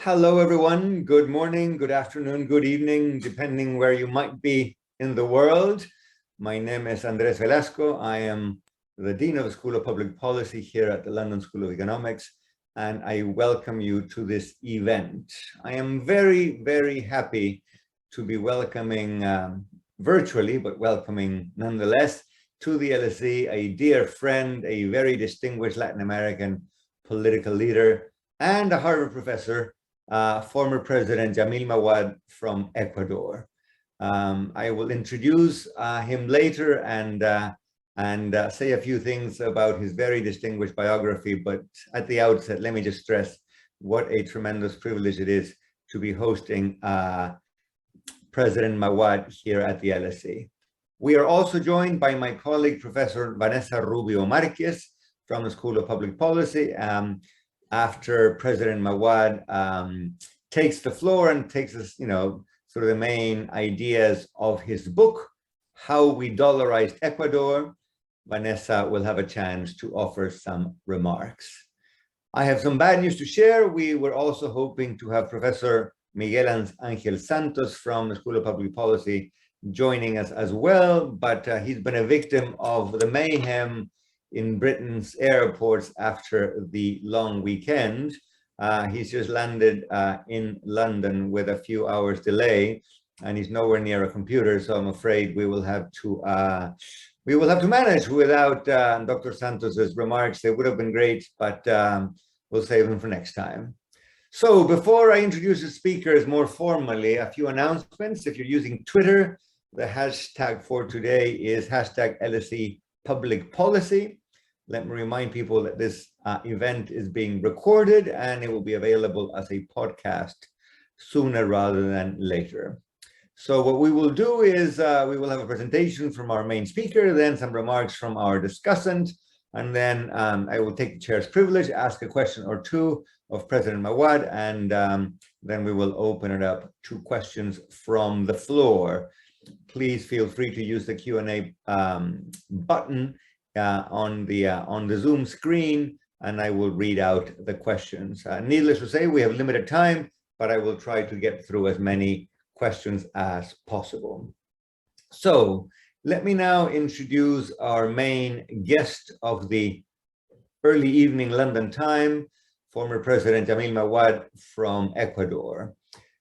Hello, everyone. Good morning, good afternoon, good evening, depending where you might be in the world. My name is Andrés Velasco. I am the Dean of the School of Public Policy here at the London School of Economics, and I welcome you to this event. I am very, very happy to be welcoming virtually, but welcoming nonetheless, to the LSE, a dear friend, a very distinguished Latin American political leader, and a Harvard professor, former President Jamil Mahuad from Ecuador. I will introduce him later and say a few things about his very distinguished biography, but at the outset, let me just stress what a tremendous privilege it is to be hosting President Mahwad here at the LSE. We are also joined by my colleague, Professor Vanessa Rubio-Márquez from the School of Public Policy. After President Mahwad takes the floor and takes us, sort of the main ideas of his book, How We Dollarized Ecuador, Vanessa will have a chance to offer some remarks. I have some bad news to share. We were also hoping to have Professor Miguel Angel Santos from the School of Public Policy joining us as well, but he's been a victim of the mayhem in Britain's airports after the long weekend. He's just landed in London with a few hours delay, and he's nowhere near a computer, so I'm afraid we will have to manage without Dr. Santos's remarks. They would have been great, but we'll save them for next time. So before I introduce the speakers more formally, a few announcements. If you're using Twitter, the hashtag for today is hashtag LSE Public Policy. Let me remind people that this event is being recorded and it will be available as a podcast sooner rather than later. So what we will do is we will have a presentation from our main speaker, then some remarks from our discussant, and then I will take the chair's privilege, ask a question or two of President Mahwad, and then we will open it up to questions from the floor. Please feel free to use the Q&A button on the Zoom screen, and I will read out the questions. Needless to say, we have limited time, but I will try to get through as many questions as possible. So let me now introduce our main guest of the early evening London time, former President Jamil Mahuad from Ecuador.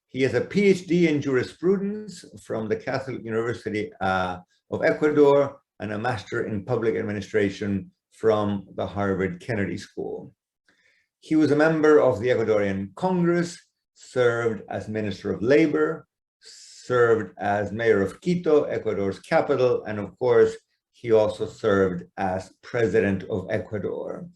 He has a PhD in jurisprudence from the Catholic University of Ecuador and a master in public administration from the Harvard Kennedy School. He was a member of the Ecuadorian Congress, served as Minister of Labor, served as Mayor of Quito, Ecuador's capital, and of course, he also served as President of Ecuador.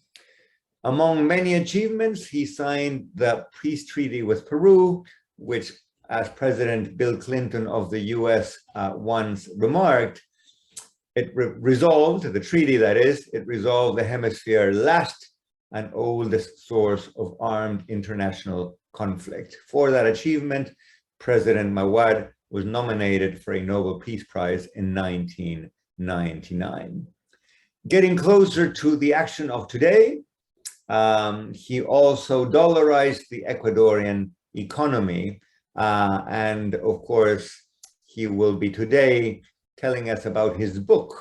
Among many achievements, he signed the peace treaty with Peru, which, as President Bill Clinton of the US once remarked, it resolved, the treaty that is, it resolved the hemisphere's last and oldest source of armed international conflict. For that achievement, President Mahwad was nominated for a Nobel Peace Prize in 1999. Getting closer to the action of today, he also dollarized the Ecuadorian economy. And of course, he will be today telling us about his book,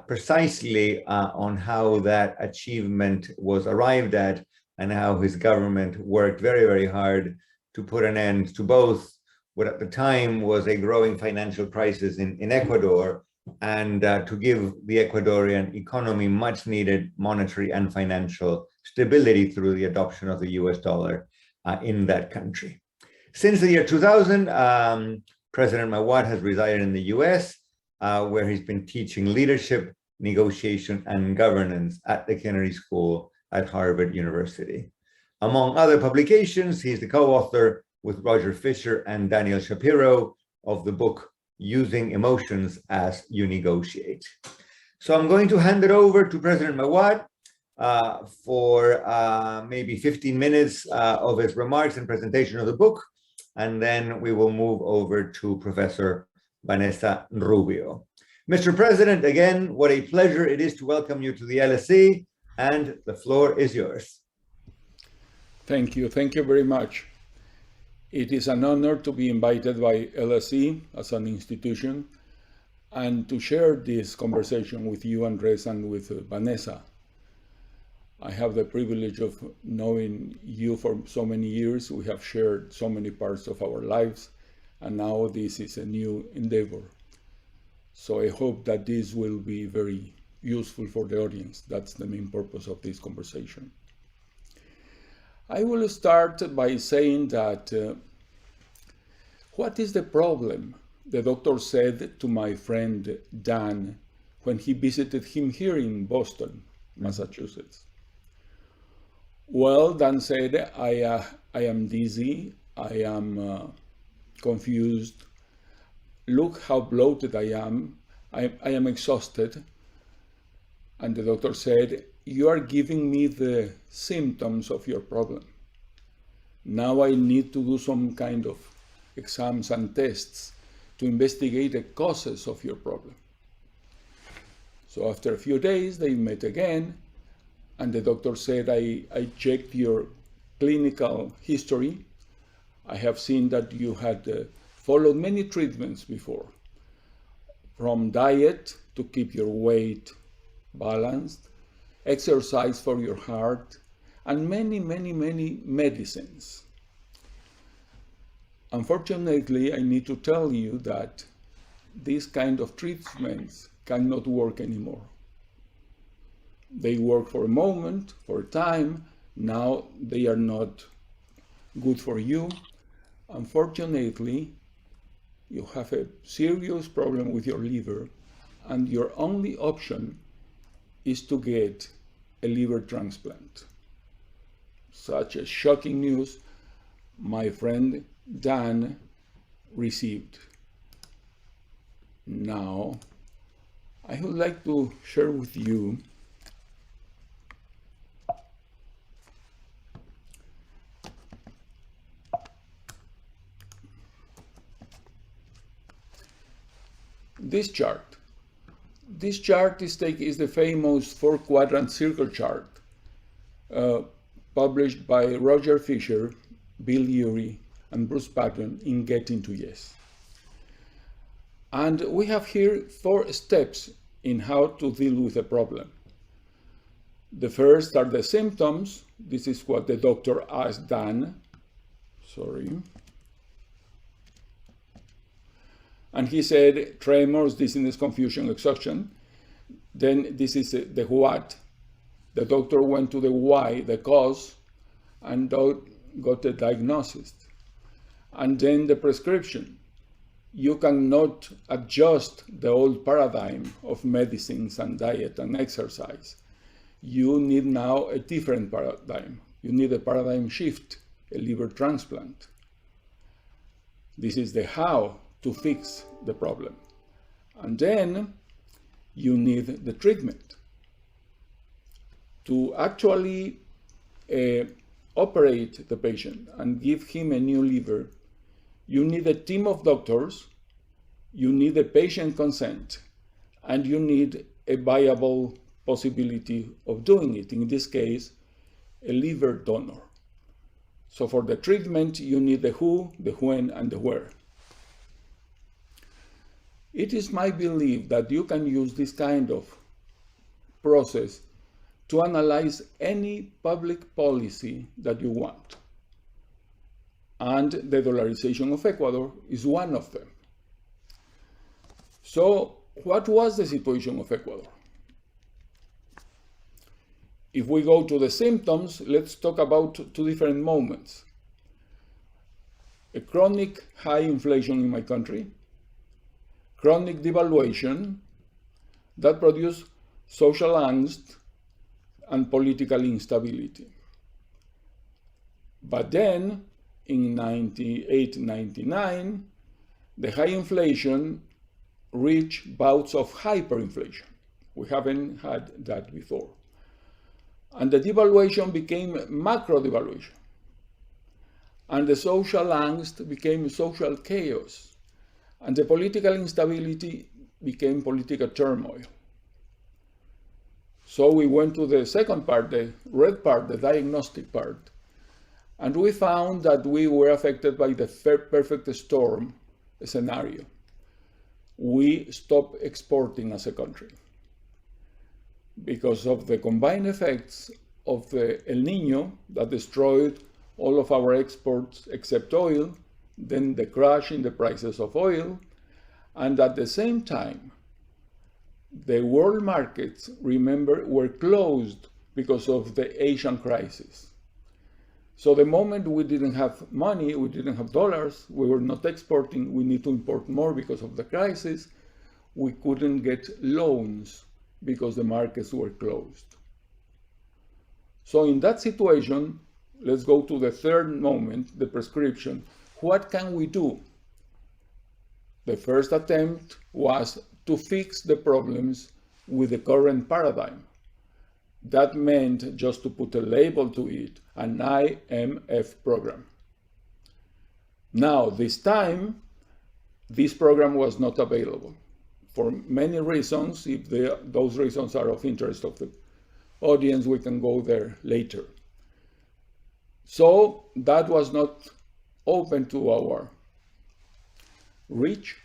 precisely on how that achievement was arrived at and how his government worked very, very hard to put an end to both what at the time was a growing financial crisis in Ecuador and to give the Ecuadorian economy much needed monetary and financial stability through the adoption of the US dollar in that country. Since the year 2000, President Mahwad has resided in the US, where he's been teaching leadership, negotiation, and governance at the Kennedy School at Harvard University. Among other publications, he's the co-author with Roger Fisher and Daniel Shapiro of the book, Using Emotions as You Negotiate. So I'm going to hand it over to President Mahwad for maybe 15 minutes of his remarks and presentation of the book, and then we will move over to Professor Vanessa Rubio. Mr. President, again, what a pleasure it is to welcome you to the LSE, and the floor is yours. Thank you very much. It is an honor to be invited by LSE as an institution and to share this conversation with you, Andrés, and with Vanessa. I have the privilege of knowing you for so many years. We have shared so many parts of our lives, and now this is a new endeavor. So I hope that this will be very useful for the audience. That's the main purpose of this conversation. I will start by saying that what is the problem? The doctor said to my friend Dan when he visited him here in Boston, Massachusetts. Well, Dan said, I am dizzy, I am confused, look how bloated I am exhausted. And the doctor said, you are giving me the symptoms of your problem. Now I need to do some kind of exams and tests to investigate the causes of your problem. So after a few days, they met again, and the doctor said, I checked your clinical history. I have seen that you had followed many treatments before, from diet to keep your weight balanced, exercise for your heart, and many medicines. Unfortunately, I need to tell you that these kind of treatments cannot work anymore. They work for a moment, for a time. Now they are not good for you. Unfortunately, you have a serious problem with your liver, and your only option is to get a liver transplant. Such a shocking news my friend Dan received. Now, I would like to share with you this chart. This chart is the famous 4-quadrant circle chart published by Roger Fisher, Bill Urey, and Bruce Patton in Getting to Yes. And we have here 4 steps in how to deal with a problem. The first are the symptoms. This is what the doctor asked Dan. And he said tremors, dizziness, confusion, exhaustion. Then this is the what. The doctor went to the why, the cause, and got the diagnosis. And then the prescription. You cannot adjust the old paradigm of medicines and diet and exercise. You need now a different paradigm. You need a paradigm shift, a liver transplant. This is the how to fix the problem. And then you need the treatment. To actually operate the patient and give him a new liver, you need a team of doctors, you need a patient consent, and you need a viable possibility of doing it. In this case, a liver donor. So for the treatment, you need the who, the when, and the where. It is my belief that you can use this kind of process to analyze any public policy that you want. And the dollarization of Ecuador is one of them. So, what was the situation of Ecuador? If we go to the symptoms, let's talk about 2 different moments. A chronic high inflation in my country, chronic devaluation that produced social angst and political instability. But then, in 98-99, the high inflation reached bouts of hyperinflation. We haven't had that before. And the devaluation became macro devaluation. And the social angst became social chaos. And the political instability became political turmoil. So we went to the second part, the red part, the diagnostic part. And we found that we were affected by the perfect storm scenario. We stopped exporting as a country because of the combined effects of the El Niño that destroyed all of our exports except oil, then the crash in the prices of oil, and at the same time, the world markets, remember, were closed because of the Asian crisis. So the moment we didn't have money, we didn't have dollars, we were not exporting, we need to import more because of the crisis, we couldn't get loans because the markets were closed. So in that situation, let's go to the third moment, the prescription. What can we do? The first attempt was to fix the problems with the current paradigm. That meant just to put a label to it, an IMF program. Now, this time, this program was not available for many reasons. If those reasons are of interest of the audience, we can go there later. So that was not open to our reach.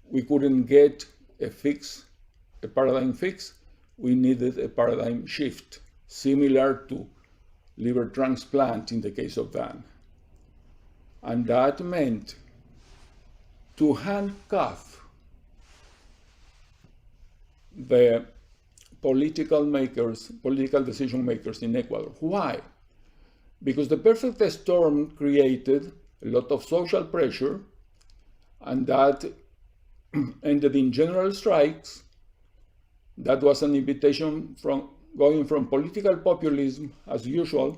We couldn't get a paradigm fix. We needed a paradigm shift, similar to liver transplant in the case of Dan. And that meant to handcuff the political decision makers in Ecuador. Why? Because the perfect storm created a lot of social pressure, and that ended in general strikes. That was an invitation from going from political populism, as usual,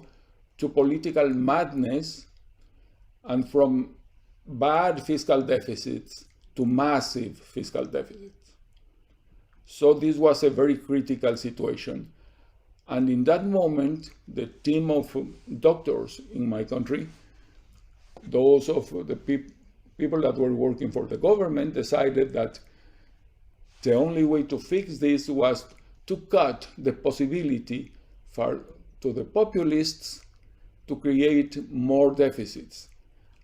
to political madness, and from bad fiscal deficits to massive fiscal deficits. So this was a very critical situation. And in that moment, the team of doctors in my country, those of the people that were working for the government, decided that the only way to fix this was to cut the possibility to the populists to create more deficits.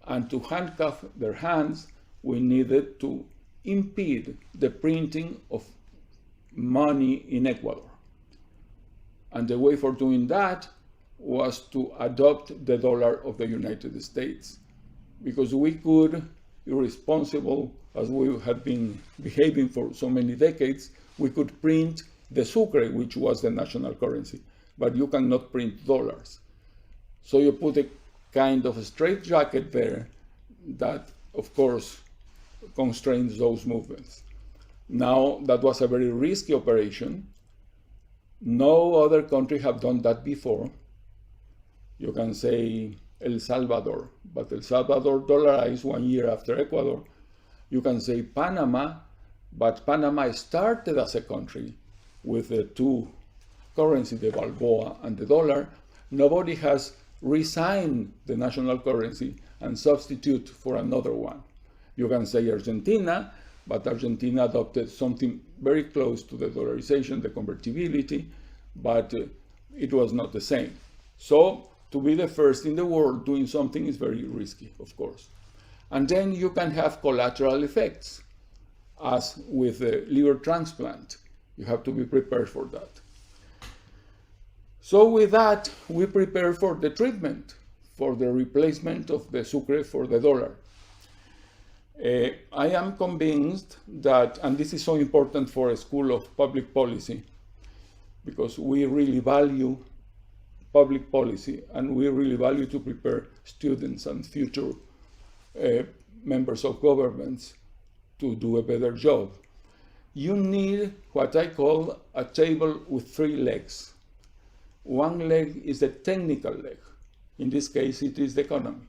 And to handcuff their hands, we needed to impede the printing of money in Ecuador. And the way for doing that was to adopt the dollar of the United States, because we could, irresponsible as we had been behaving for so many decades, we could print the sucre, which was the national currency, but you cannot print dollars. So you put a kind of a straitjacket there that, of course, constrains those movements. Now, that was a very risky operation. No other country have done that before. You can say El Salvador, but El Salvador dollarized 1 year after Ecuador. You can say Panama, but Panama started as a country with the two currencies, the Balboa and the dollar. Nobody has resigned the national currency and substitute for another one. You can say Argentina, but Argentina adopted something very close to the dollarization, the convertibility, but it was not the same. So to be the first in the world doing something is very risky, of course. And then you can have collateral effects, as with the liver transplant. You have to be prepared for that. So with that, we prepare for the treatment, for the replacement of the sucre for the dollar. I am convinced that, and this is so important for a school of public policy, because we really value public policy and we really value to prepare students and future members of governments to do a better job. You need what I call a table with 3 legs. One leg is the technical leg. In this case, it is the economy.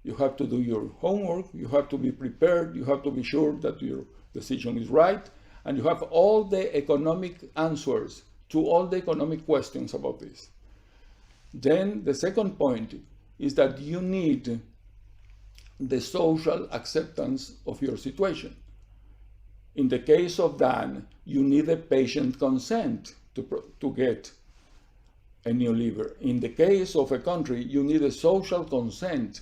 You have to do your homework, you have to be prepared, you have to be sure that your decision is right, and you have all the economic answers to all the economic questions about this. Then the second point is that you need the social acceptance of your situation. In the case of Dan, you need a patient consent to get a new lever. In the case of a country, you need a social consent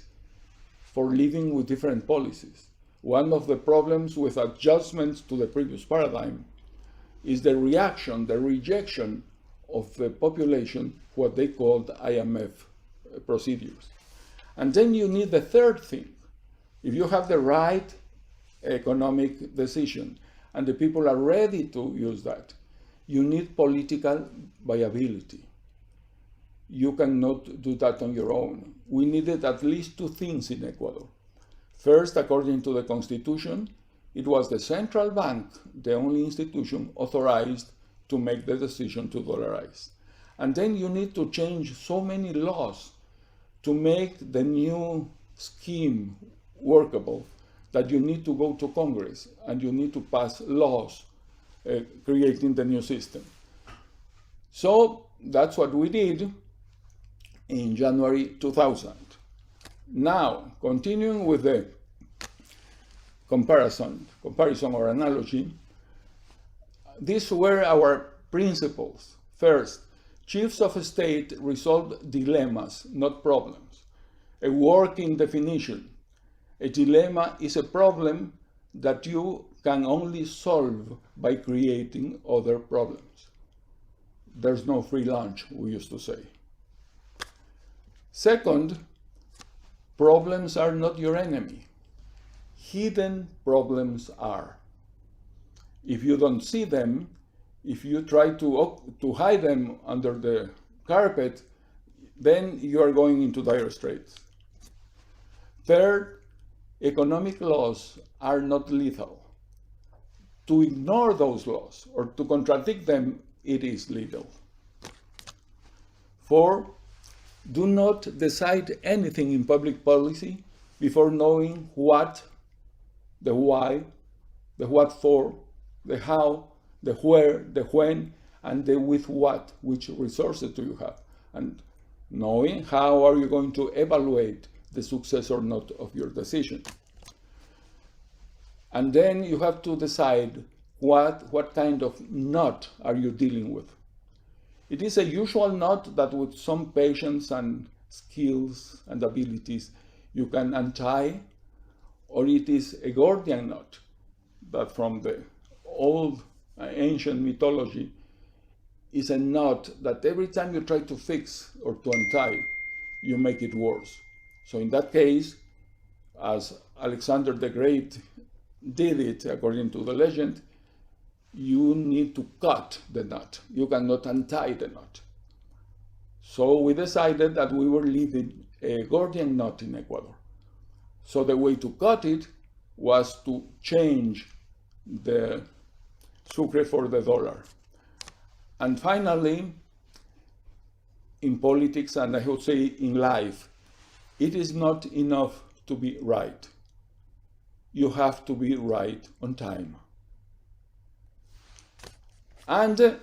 for living with different policies. One of the problems with adjustments to the previous paradigm is the reaction, the rejection of the population, what they called IMF procedures. And then you need the third thing. If you have the right economic decision and the people are ready to use that, you need political viability. You cannot do that on your own. We needed at least two things in Ecuador. First, according to the Constitution, it was the central bank, the only institution authorized to make the decision to dollarize. And then you need to change so many laws to make the new scheme workable that you need to go to Congress and you need to pass laws creating the new system. So that's what we did in January 2000. Now, continuing with the comparison or analogy, these were our principles. First, chiefs of state resolved dilemmas, not problems. A working definition. A dilemma is a problem that you can only solve by creating other problems. There's no free lunch, we used to say. Second, problems are not your enemy. Hidden problems are. If you don't see them, if you try to hide them under the carpet, then you are going into dire straits. Third, economic laws are not lethal. To ignore those laws or to contradict them, it is lethal. Four, do not decide anything in public policy before knowing what, the why, the what for, the how, the where, the when, and the with what, which resources do you have, and knowing how are you going to evaluate the success or not of your decision. And then you have to decide what kind of knot are you dealing with. It is a usual knot that with some patience and skills and abilities you can untie, or it is a Gordian knot that from the old ancient mythology is a knot that every time you try to fix or to untie, you make it worse. So in that case, as Alexander the Great did it according to the legend, you need to cut the knot. You cannot untie the knot. So we decided that we were leaving a Gordian knot in Ecuador. So the way to cut it was to change the sucre for the dollar. And finally, in politics, and I would say in life, it is not enough to be right. You have to be right on time. And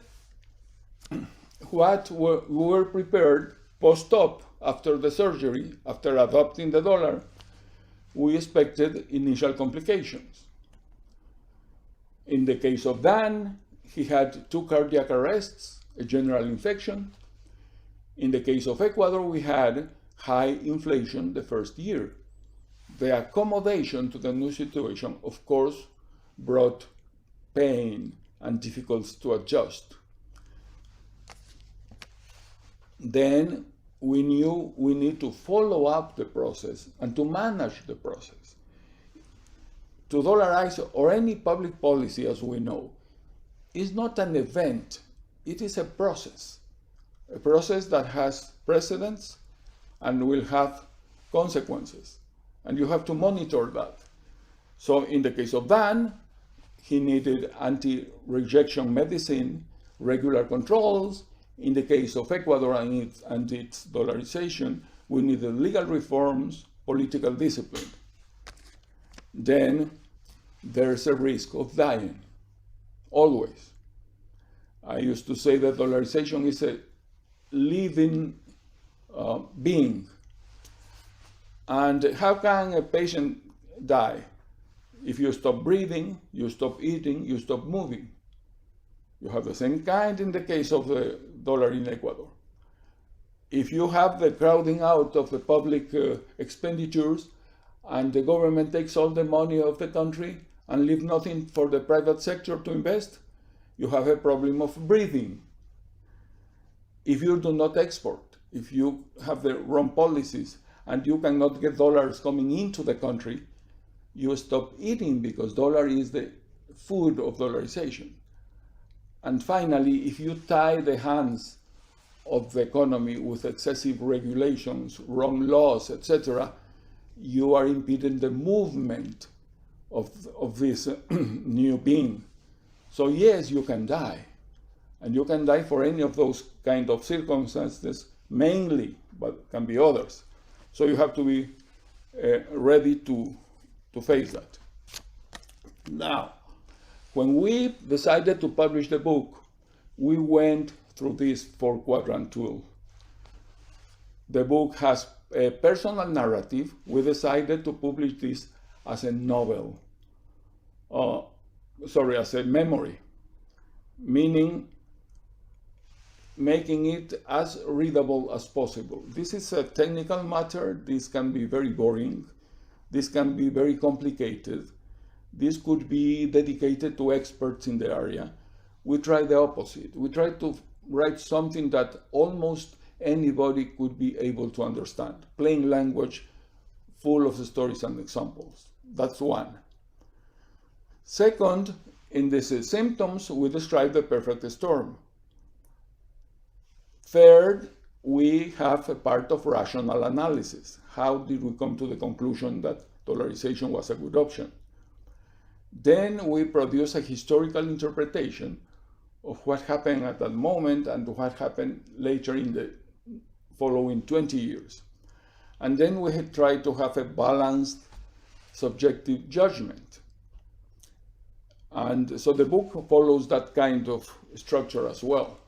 what we were prepared post-op after the surgery, after adopting the dollar, we expected initial complications. In the case of Dan, he had 2 cardiac arrests, a general infection. In the case of Ecuador, we had high inflation the first year. The accommodation to the new situation, of course, brought pain and difficulties to adjust. Then we knew we need to follow up the process and to manage the process. To dollarize or any public policy, as we know, is not an event, it is a process that has precedents and will have consequences, and you have to monitor that. So in the case of Dan, he needed anti-rejection medicine, regular controls. In the case of Ecuador and its dollarization, we needed legal reforms, political discipline. Then there's a risk of dying, always. I used to say that dollarization is a living being. And how can a patient die? If you stop breathing, you stop eating, you stop moving. You have the same kind in the case of the dollar in Ecuador. if you have the crowding out of the public expenditures and the government takes all the money of the country and leave nothing for the private sector to invest, you have a problem of breathing. If you do not export, if you have the wrong policies and you cannot get dollars coming into the country, you stop eating because dollar is the food of dollarization. And finally, if you tie the hands of the economy with excessive regulations, wrong laws, etc., you are impeding the movement of this new being. So yes, you can die. And you can die for any of those kind of circumstances, mainly, but can be others. So you have to be ready to face that. Now, when we decided to publish the book, we went through this 4-quadrant tool. The book has a personal narrative. We decided to publish this as a novel, as a memory, meaning making it as readable as possible. This is a technical matter. This can be very boring. This can be very complicated. This could be dedicated to experts in the area. We try the opposite. We try to write something that almost anybody could be able to understand. Plain language, full of stories and examples. That's one. Second, in these symptoms, we describe the perfect storm. Third, we have a part of rational analysis. How did we come to the conclusion that dollarization was a good option? Then we produce a historical interpretation of what happened at that moment and what happened later in the following 20 years. And then we try to have a balanced subjective judgment. And so the book follows that kind of structure as well.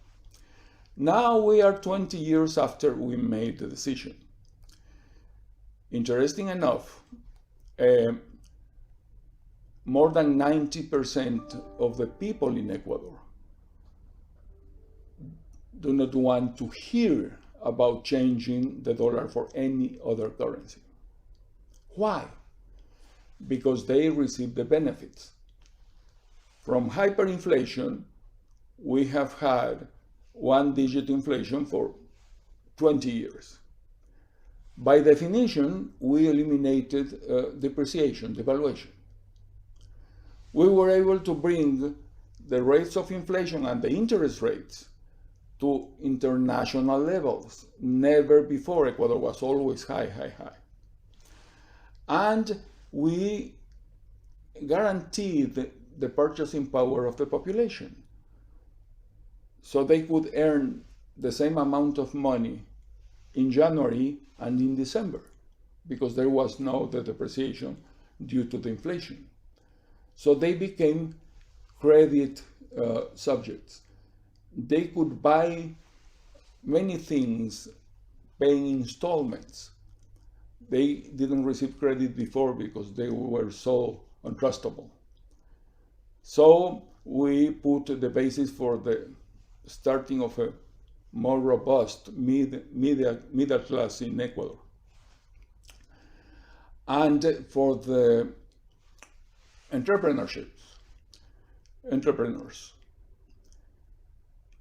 Now we are 20 years after we made the decision. Interesting enough, more than 90% of the people in Ecuador do not want to hear about changing the dollar for any other currency. Why? Because they receive the benefits. From hyperinflation, we have had one-digit inflation for 20 years. By definition, we eliminated depreciation, devaluation. We were able to bring the rates of inflation and the interest rates to international levels. Never before. Ecuador was always high, high, high. And we guaranteed the purchasing power of the population. So they could earn the same amount of money in January and in December, because there was no depreciation due to the inflation. So they became credit subjects. They could buy many things paying installments. They didn't receive credit before because they were so untrustable. So we put the basis for the starting of a more robust middle class in Ecuador. And for the entrepreneurs,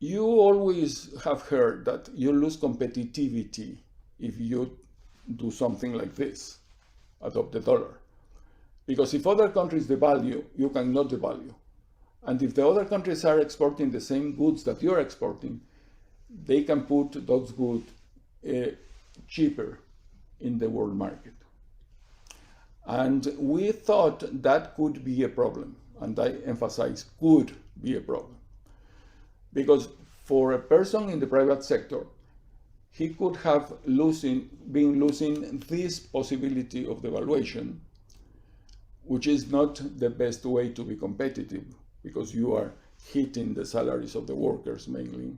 you always have heard that you lose competitivity if you do something like this, adopt the dollar. Because if other countries devalue, you cannot devalue. And if the other countries are exporting the same goods that you're exporting, they can put those goods cheaper in the world market. And we thought that could be a problem. And I emphasize could be a problem. Because for a person in the private sector, he could have been losing this possibility of devaluation, which is not the best way to be competitive, because you are hitting the salaries of the workers mainly.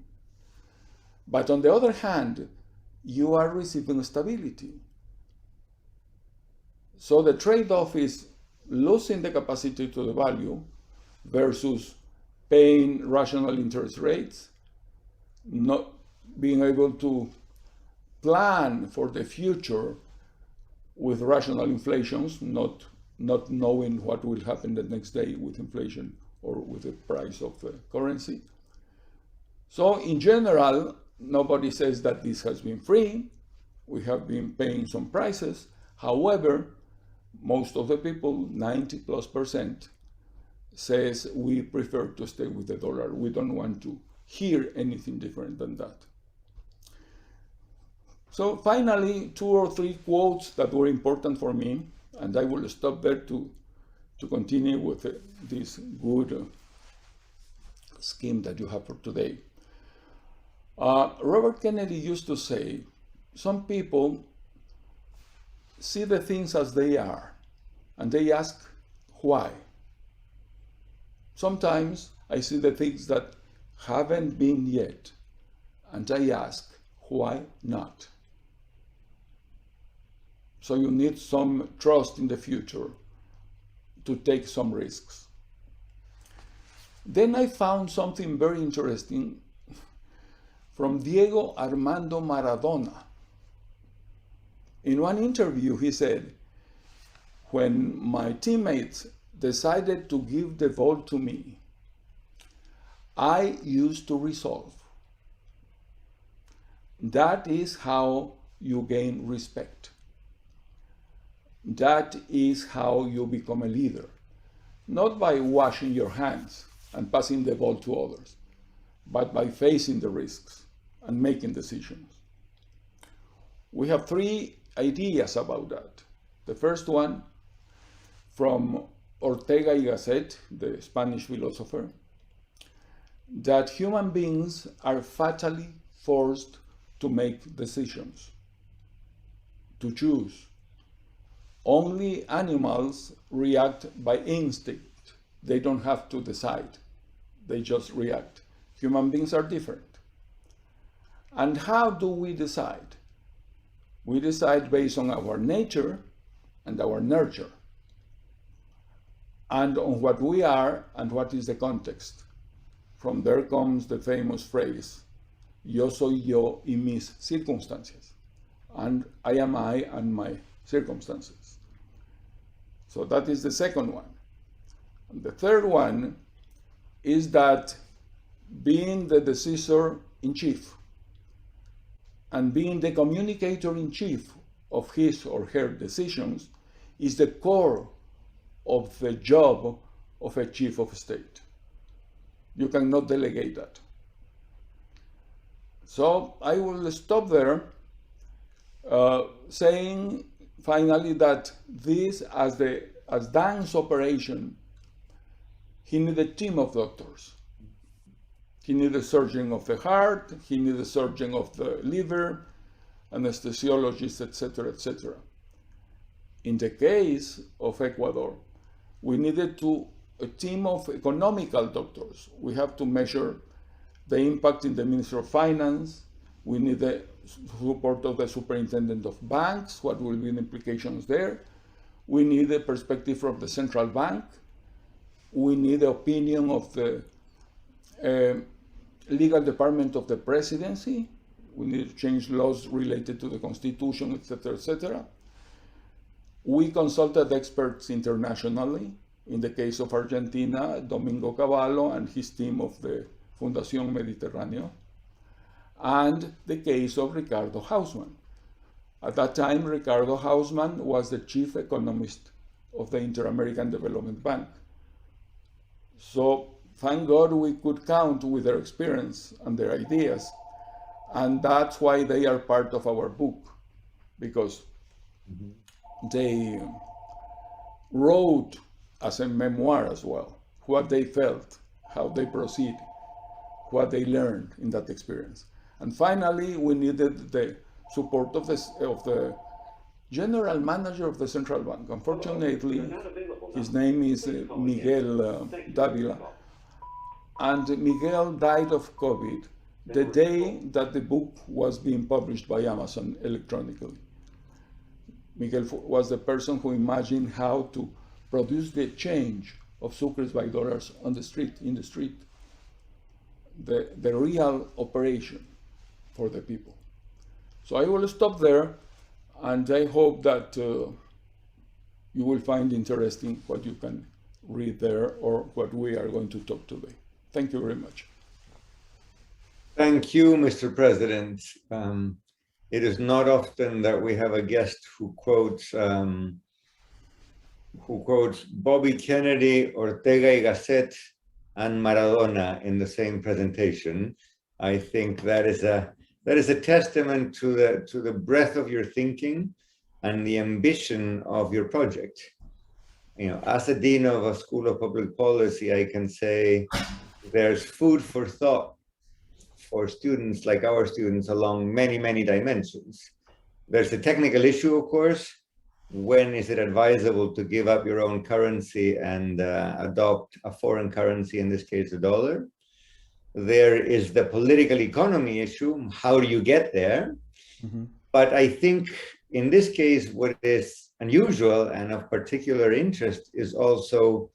But on the other hand, you are receiving stability. So the trade-off is losing the capacity to devalue versus paying rational interest rates, not being able to plan for the future with rational inflations, not knowing what will happen the next day with inflation or with the price of the currency. So in general, nobody says that this has been free. We have been paying some prices. However, most of the people, 90+%, says we prefer to stay with the dollar. We don't want to hear anything different than that. So finally, 2 or 3 quotes that were important for me, and I will stop there to continue with this good scheme that you have for today. Robert Kennedy used to say, some people see the things as they are, and they ask why. Sometimes I see the things that haven't been yet, and I ask, why not? So you need some trust in the future to take some risks. Then I found something very interesting from Diego Armando Maradona. In one interview, he said, when my teammates decided to give the ball to me, I used to resolve. That is how you gain respect. That is how you become a leader. Not by washing your hands and passing the ball to others, but by facing the risks and making decisions. We have 3 ideas about that. The first one, from Ortega y Gasset, the Spanish philosopher, that human beings are fatally forced to make decisions, to choose. Only animals react by instinct. They don't have to decide. They just react. Human beings are different. And how do we decide? We decide based on our nature and our nurture, and on what we are and what is the context. From there comes the famous phrase, yo soy yo y mis circunstancias, and I am I and my circumstances. So that is the second one. And the third one is that being the decisor-in-chief and being the communicator-in-chief of his or her decisions is the core of the job of a chief of state. You cannot delegate that. So I will stop there, saying finally that this, as Dan's operation, he needed a team of doctors. He needed a surgeon of the heart, he needed a surgeon of the liver, anesthesiologist, etc., etc. In the case of Ecuador, we needed a team of economical doctors. We have to measure the impact in the Ministry of Finance. We need the support of the Superintendent of Banks, what will be the implications there. We need the perspective from the Central Bank. We need the opinion of the legal department of the presidency. We need to change laws related to the Constitution, etc., etc. We consulted experts internationally. In the case of Argentina, Domingo Cavallo and his team of the Fundación Mediterráneo, and the case of Ricardo Hausmann. At that time, Ricardo Hausmann was the chief economist of the Inter-American Development Bank. So thank God we could count with their experience and their ideas, and that's why they are part of our book, because they wrote as a memoir as well, what they felt, how they proceed, what they learned in that experience. And finally, we needed the support of the general manager of the central bank. Unfortunately, his name is Miguel Davila, and Miguel died of COVID the day that the book was being published by Amazon electronically. Miguel was the person who imagined how to produce the change of sucres by dollars on the street, in the street, the real operation for the people. So I will stop there, and I hope that you will find interesting what you can read there or what we are going to talk today. Thank you very much. Thank you, Mr. President. It is not often that we have a guest who quotes Bobby Kennedy, Ortega y Gasset, and Maradona in the same presentation. I think that is a testament to the breadth of your thinking and the ambition of your project. You know, as a dean of a school of public policy, I can say there's food for thought for students like our students along many, many dimensions. There's a technical issue, of course. When is it advisable to give up your own currency and adopt a foreign currency, in this case, the dollar? There is the political economy issue. How do you get there? Mm-hmm. But I think in this case, what is unusual and of particular interest is also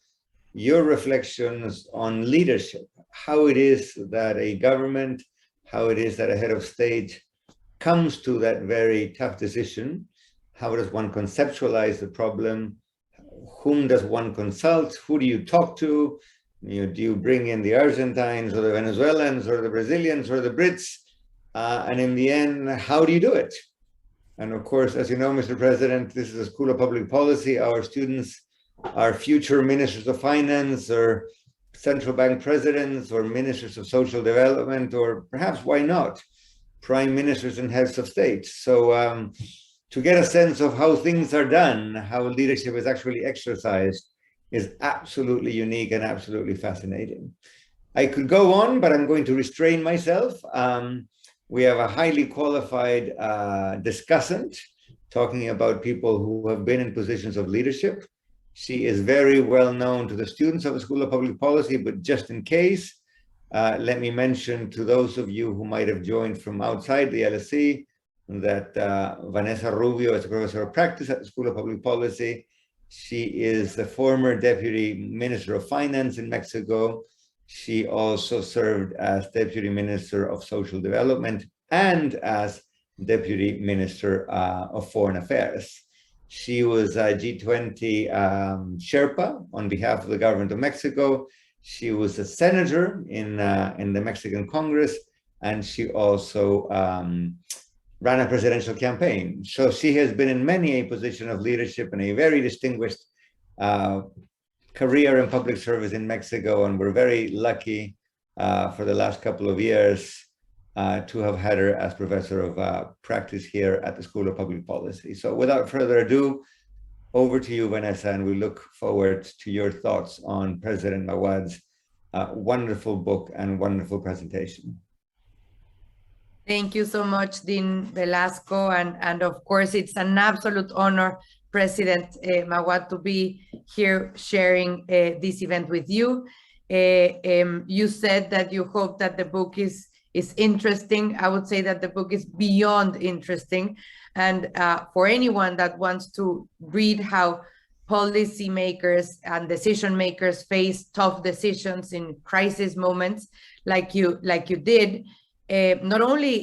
your reflections on leadership, how it is that a government, how it is that a head of state comes to that very tough decision. How does one conceptualize the problem? Whom does one consult? Who do you talk to? Do you bring in the Argentines or the Venezuelans or the Brazilians or the Brits? And in the end, how do you do it? And of course, as you know, Mr. President, this is a school of public policy. Our students are future ministers of finance or central bank presidents or ministers of social development, or perhaps, why not, prime ministers and heads of state. So to get a sense of how things are done, how leadership is actually exercised, is absolutely unique and absolutely fascinating. I could go on, but I'm going to restrain myself. We have a highly qualified discussant talking about people who have been in positions of leadership. She is very well known to the students of the School of Public Policy, but just in case, let me mention to those of you who might have joined from outside the LSE that Vanessa Rubio is a professor of practice at the School of Public Policy. She is the former Deputy Minister of Finance in Mexico. She also served as Deputy Minister of Social Development and as Deputy Minister of Foreign Affairs. She was a G20 Sherpa on behalf of the government of Mexico. She was a senator in the Mexican Congress, and she also ran a presidential campaign. So she has been in many a position of leadership and a very distinguished career in public service in Mexico, and we're very lucky for the last couple of years to have had her as professor of practice here at the School of Public Policy. So without further ado, over to you, Vanessa, and we look forward to your thoughts on President Mahwad's wonderful book and wonderful presentation. Thank you so much, Dean Velasco, and of course, it's an absolute honor, President Mahwad, to be here sharing this event with you. You said that you hope that the book is interesting. I would say that the book is beyond interesting, and for anyone that wants to read how policymakers and decision makers face tough decisions in crisis moments, like you did. Not only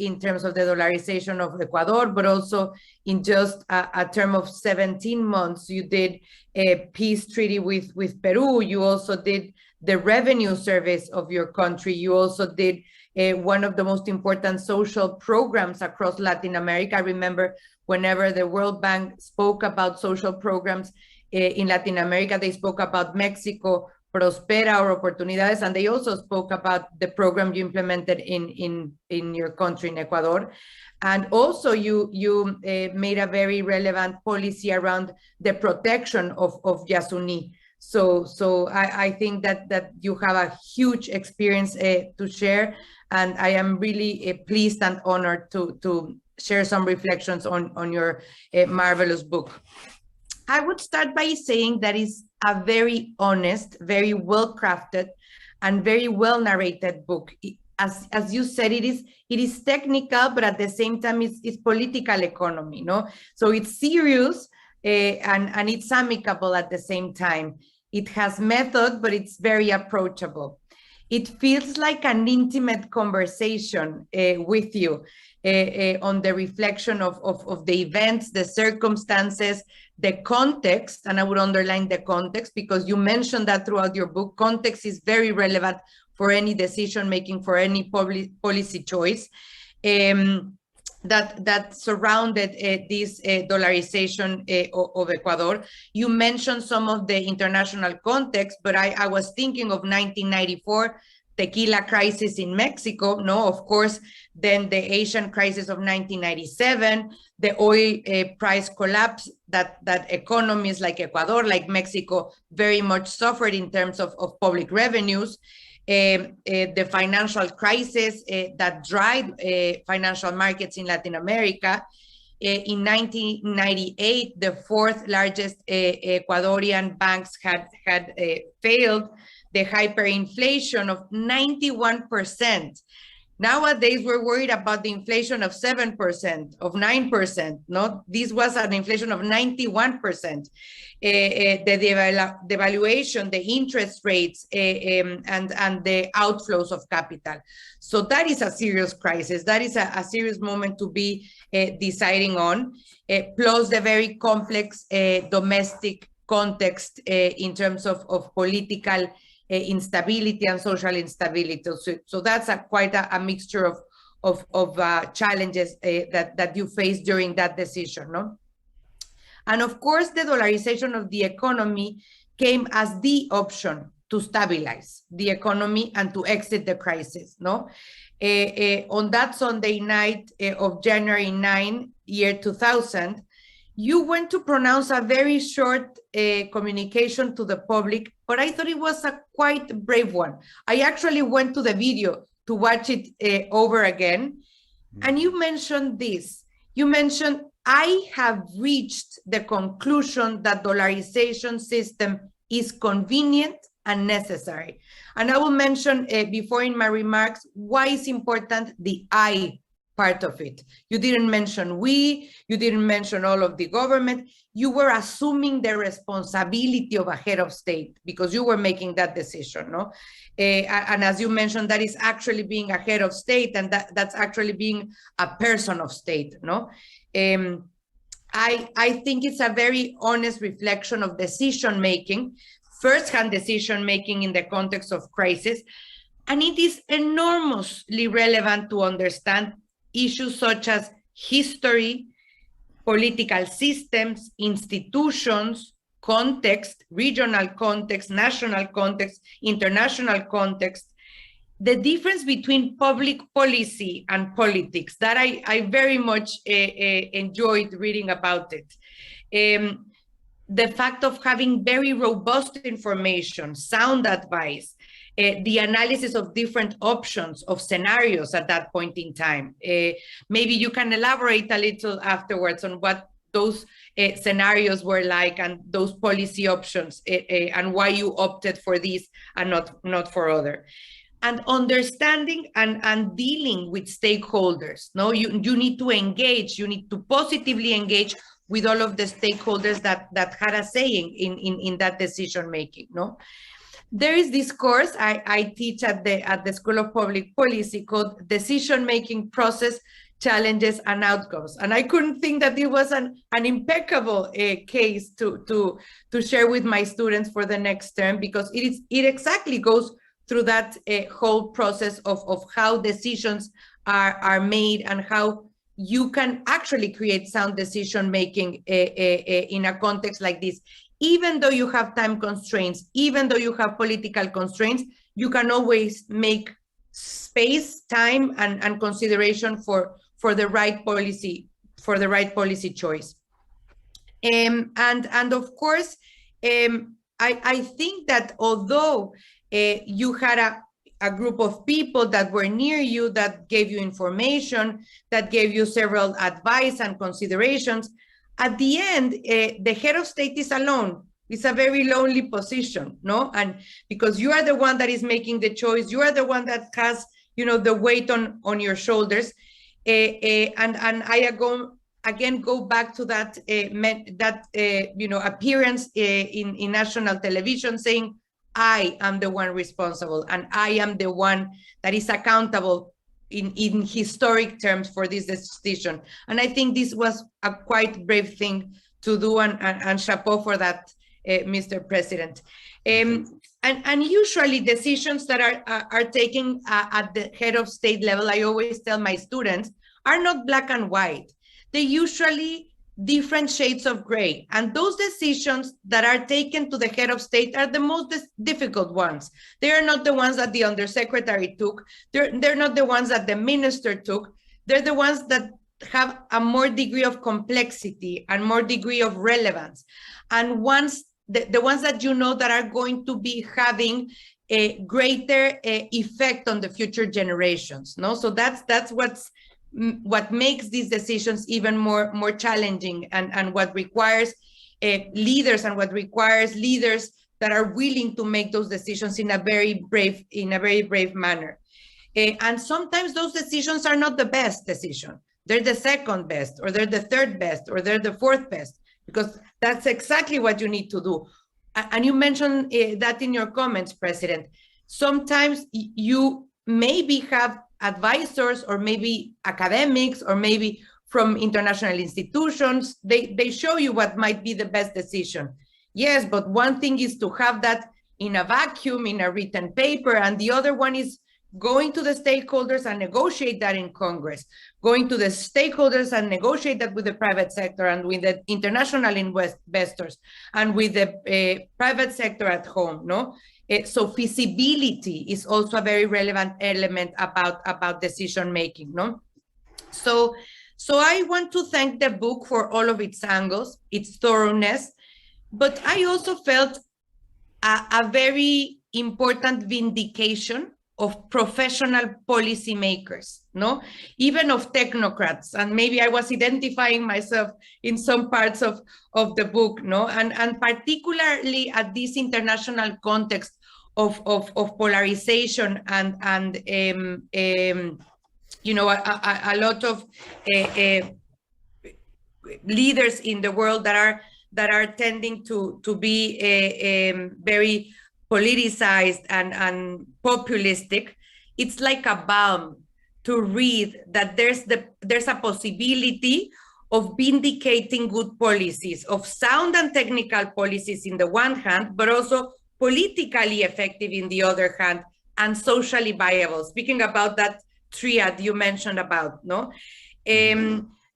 in terms of the dollarization of Ecuador, but also in just a term of 17 months. You did a peace treaty with Peru. You also did the revenue service of your country. You also did one of the most important social programs across Latin America. I remember whenever the World Bank spoke about social programs in Latin America, they spoke about Mexico, Prospera or Oportunidades, and they also spoke about the program you implemented in your country, in Ecuador. And also you made a very relevant policy around the protection of Yasuni. So I think that you have a huge experience to share, and I am really pleased and honored to share some reflections on your marvelous book. I would start by saying that it's a very honest, very well-crafted, and very well-narrated book. As you said, it is technical, but at the same time, it's political economy, no? So it's serious and it's amicable at the same time. It has method, but it's very approachable. It feels like an intimate conversation with you on the reflection of the events, the circumstances, the context, and I would underline the context because you mentioned that throughout your book. Context is very relevant for any decision making, for any policy choice. That surrounded this dollarization of Ecuador. You mentioned some of the international context, but I was thinking of 1994, tequila crisis in Mexico, no, of course, then the Asian crisis of 1997, the oil price collapse that economies like Ecuador, like Mexico, very much suffered in terms of public revenues. The financial crisis that dried financial markets in Latin America. In 1998, the fourth largest Ecuadorian banks had failed. The hyperinflation of 91%. Nowadays, we're worried about the inflation of 7%, of 9%. No, this was an inflation of 91%. The devaluation, the interest rates, and the outflows of capital. So that is a serious crisis. That is a serious moment to be deciding on, plus the very complex domestic context in terms of political instability and social instability. So that's quite a mixture of challenges that you face during that decision, no? And of course, the dollarization of the economy came as the option to stabilize the economy and to exit the crisis, no? On that Sunday night of January 9, year 2000, you went to pronounce a very short communication to the public, but I thought it was a quite brave one. I actually went to the video to watch it over again. And you mentioned this. You mentioned, I have reached the conclusion that dollarization system is convenient and necessary. And I will mention before in my remarks why it's important the I part of it. You didn't mention we, you didn't mention all of the government. You were assuming the responsibility of a head of state because you were making that decision, no? And as you mentioned, that is actually being a head of state, and that's actually being a person of state, no? I think it's a very honest reflection of decision-making, first-hand decision-making in the context of crisis, and it is enormously relevant to understand issues such as history, political systems, institutions, context, regional context, national context, international context, the difference between public policy and politics, that I very much enjoyed reading about it. The fact of having very robust information, sound advice, the analysis of different options of scenarios at that point in time. Maybe you can elaborate a little afterwards on what those scenarios were like and those policy options and why you opted for these and not for other. And understanding and dealing with stakeholders. No, you need to engage, you need to positively engage with all of the stakeholders that had a saying in that decision making. No. There is this course I teach at the School of Public Policy called Decision-Making Process, Challenges and Outcomes. And I couldn't think that it was an impeccable case to share with my students for the next term, because it exactly goes through that whole process of how decisions are made and how you can actually create sound decision-making in a context like this. Even though you have time constraints, even though you have political constraints, you can always make space, time, and consideration for the right policy, choice. And of course, I think that although you had a group of people that were near you, that gave you information, that gave you several advice and considerations, at the end, the head of state is alone. It's a very lonely position, no? And because you are the one that is making the choice, you are the one that has, the weight on your shoulders. And I go back to that appearance in national television saying, I am the one responsible, and I am the one that is accountable in historic terms for this decision. And I think this was a quite brave thing to do, and chapeau for that, Mr. President. And usually decisions that are taken at the head of state level, I always tell my students, are not black and white. They usually different shades of gray. And those decisions that are taken to the head of state are the most difficult ones. They are not the ones that the undersecretary took. They're not the ones that the minister took. They're the ones that have a more degree of complexity and more degree of relevance. And once the ones that you know that are going to be having a greater effect on the future generations. No, so that's what makes these decisions even more challenging, and what requires leaders, and what requires leaders that are willing to make those decisions in a very brave manner. And sometimes those decisions are not the best decision. They're the second best, or they're the third best, or they're the fourth best, because that's exactly what you need to do. And you mentioned that in your comments, President. Sometimes you maybe have advisors, or maybe academics, or maybe from international institutions. They show you what might be the best decision. Yes, but one thing is to have that in a vacuum, in a written paper, and the other one is going to the stakeholders and negotiate that in Congress, going to the stakeholders and negotiate that with the private sector and with the international investors and with the private sector at home, no? So feasibility is also a very relevant element about decision making, no? So I want to thank the book for all of its angles, its thoroughness, but I also felt a very important vindication of professional policymakers, no? Even of technocrats. And maybe I was identifying myself in some parts of the book, no? And particularly at this international context of polarization and you know, a lot of leaders in the world that are tending to be very politicized and populistic. It's like a balm to read that there's a possibility of vindicating good policies, of sound and technical policies in the one hand, but also politically effective in the other hand, and socially viable. Speaking about that triad you mentioned about, no?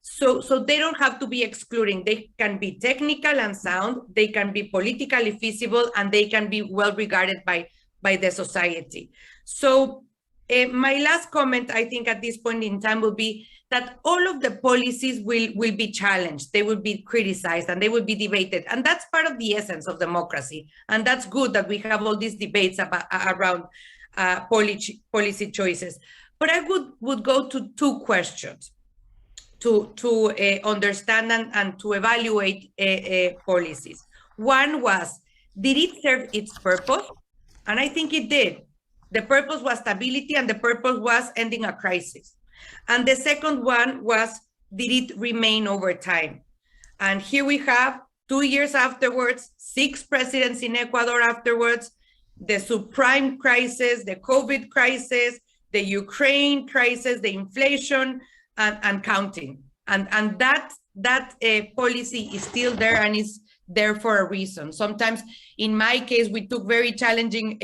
So they don't have to be excluding. They can be technical and sound, they can be politically feasible, and they can be well regarded by the society. So my last comment, I think at this point in time, will be that all of the policies will be challenged, they will be criticized, and they will be debated. And that's part of the essence of democracy. And that's good that we have all these debates around policy choices. But I would go to two questions to understand and to evaluate policies. One was, did it serve its purpose? And I think it did. The purpose was stability, and the purpose was ending a crisis. And the second one was, did it remain over time? And here we have 2 years afterwards, 6 presidents in Ecuador afterwards, the subprime crisis, the COVID crisis, the Ukraine crisis, the inflation, and counting. And that policy is still there, and is there for a reason. Sometimes, in my case, we took very challenging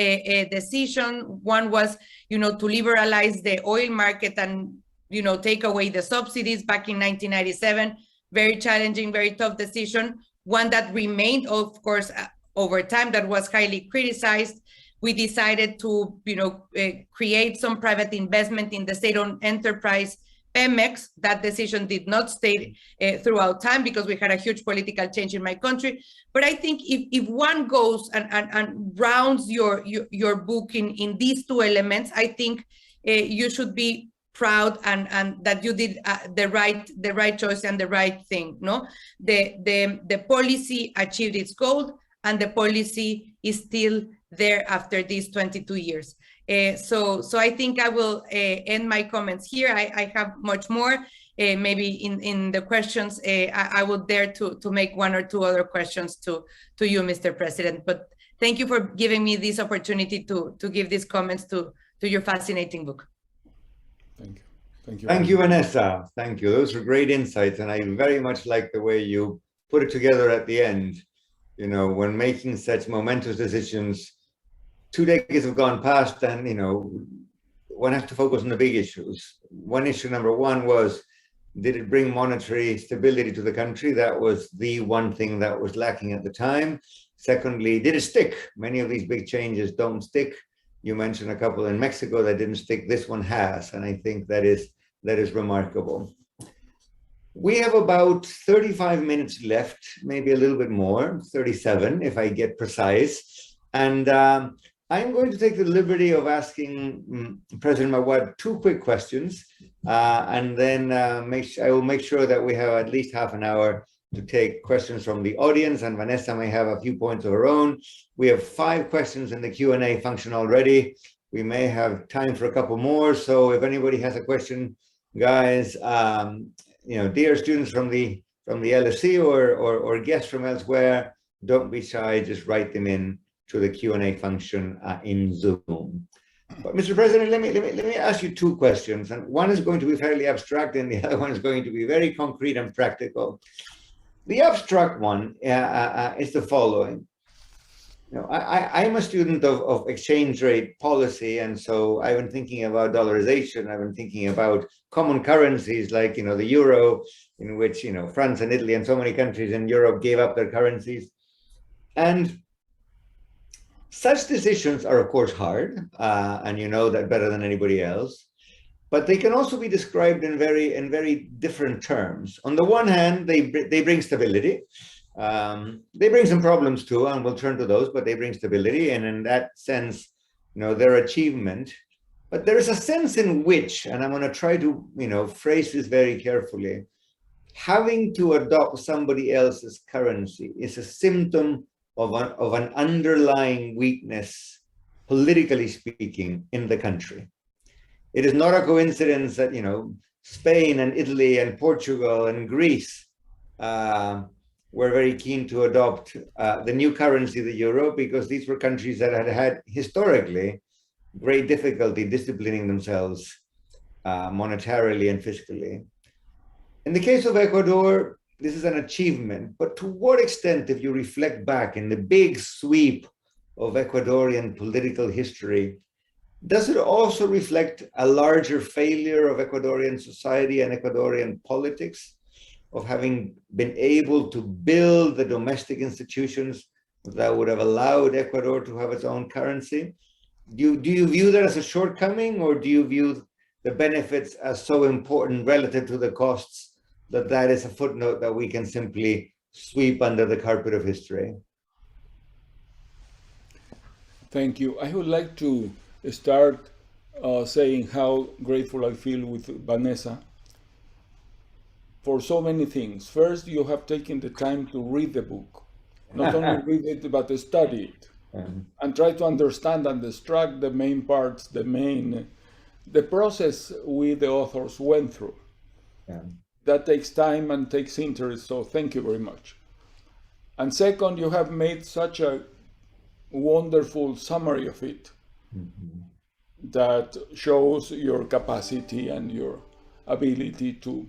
decision. One was, you know, to liberalize the oil market and, you know, take away the subsidies back in 1997. Very challenging, very tough decision. One that remained, of course, over time, that was highly criticized. We decided to, you know, create some private investment in the state-owned enterprise, Pemex. That decision did not stay throughout time because we had a huge political change in my country. But I think if one goes and rounds your book in these two elements, I think you should be proud and that you did the right choice and the right thing. No, the policy achieved its goal, and the policy is still there after these 22 years. So I think I will end my comments here. I have much more. Maybe in the questions, I would dare to make 1 or 2 other questions to you, Mr. President. But thank you for giving me this opportunity to give these comments to your fascinating book. Thank you. Thank you. Thank you, Vanessa. Thank you. Those were great insights. And I very much like the way you put it together at the end. You know, when making such momentous decisions, 2 decades have gone past, and, you know, one has to focus on the big issues. One issue, number one, was, did it bring monetary stability to the country? That was the one thing that was lacking at the time. Secondly, did it stick? Many of these big changes don't stick. You mentioned a couple in Mexico that didn't stick. This one has, and I think that is remarkable. We have about 35 minutes left, maybe a little bit more, 37 if I get precise. And I'm going to take the liberty of asking President Mahwad 2 quick questions, and then I will make sure that we have at least half an hour to take questions from the audience, and Vanessa may have a few points of her own. We have 5 questions in the Q&A function already. We may have time for a couple more, so if anybody has a question, guys, you know, dear students from the LSE or guests from elsewhere, don't be shy, just write them in to the Q&A function in Zoom. But Mr. President, let me ask you 2 questions, and one is going to be fairly abstract and the other one is going to be very concrete and practical. The abstract one is the following. You know, I'm a student of exchange rate policy, and so I've been thinking about dollarization. I've been thinking about common currencies like, you know, the euro, in which, you know, France and Italy and so many countries in Europe gave up their currencies. And such decisions are, of course, hard, and you know that better than anybody else. But they can also be described in very different terms. On the one hand, they bring stability. They bring some problems too, and we'll turn to those, but they bring stability, and in that sense, you know, their achievement. But there is a sense in which, and I'm going to try to, you know, phrase this very carefully, having to adopt somebody else's currency is a symptom of an underlying weakness, politically speaking, in the country. It is not a coincidence that, you know, Spain and Italy and Portugal and Greece were very keen to adopt the new currency, the euro, because these were countries that had historically great difficulty disciplining themselves monetarily and fiscally. In the case of Ecuador, this is an achievement, but to what extent, if you reflect back in the big sweep of Ecuadorian political history, does it also reflect a larger failure of Ecuadorian society and Ecuadorian politics, of having been able to build the domestic institutions that would have allowed Ecuador to have its own currency? Do you view that as a shortcoming, or do you view the benefits as so important relative to the costs that is a footnote that we can simply sweep under the carpet of history? Thank you. I would like to start saying how grateful I feel with Vanessa for so many things. First, you have taken the time to read the book. Not only read it, but study it. And try to understand and extract the main parts, the process we, the authors, went through. That takes time and takes interest, so thank you very much. And second, you have made such a wonderful summary of it that shows your capacity and your ability to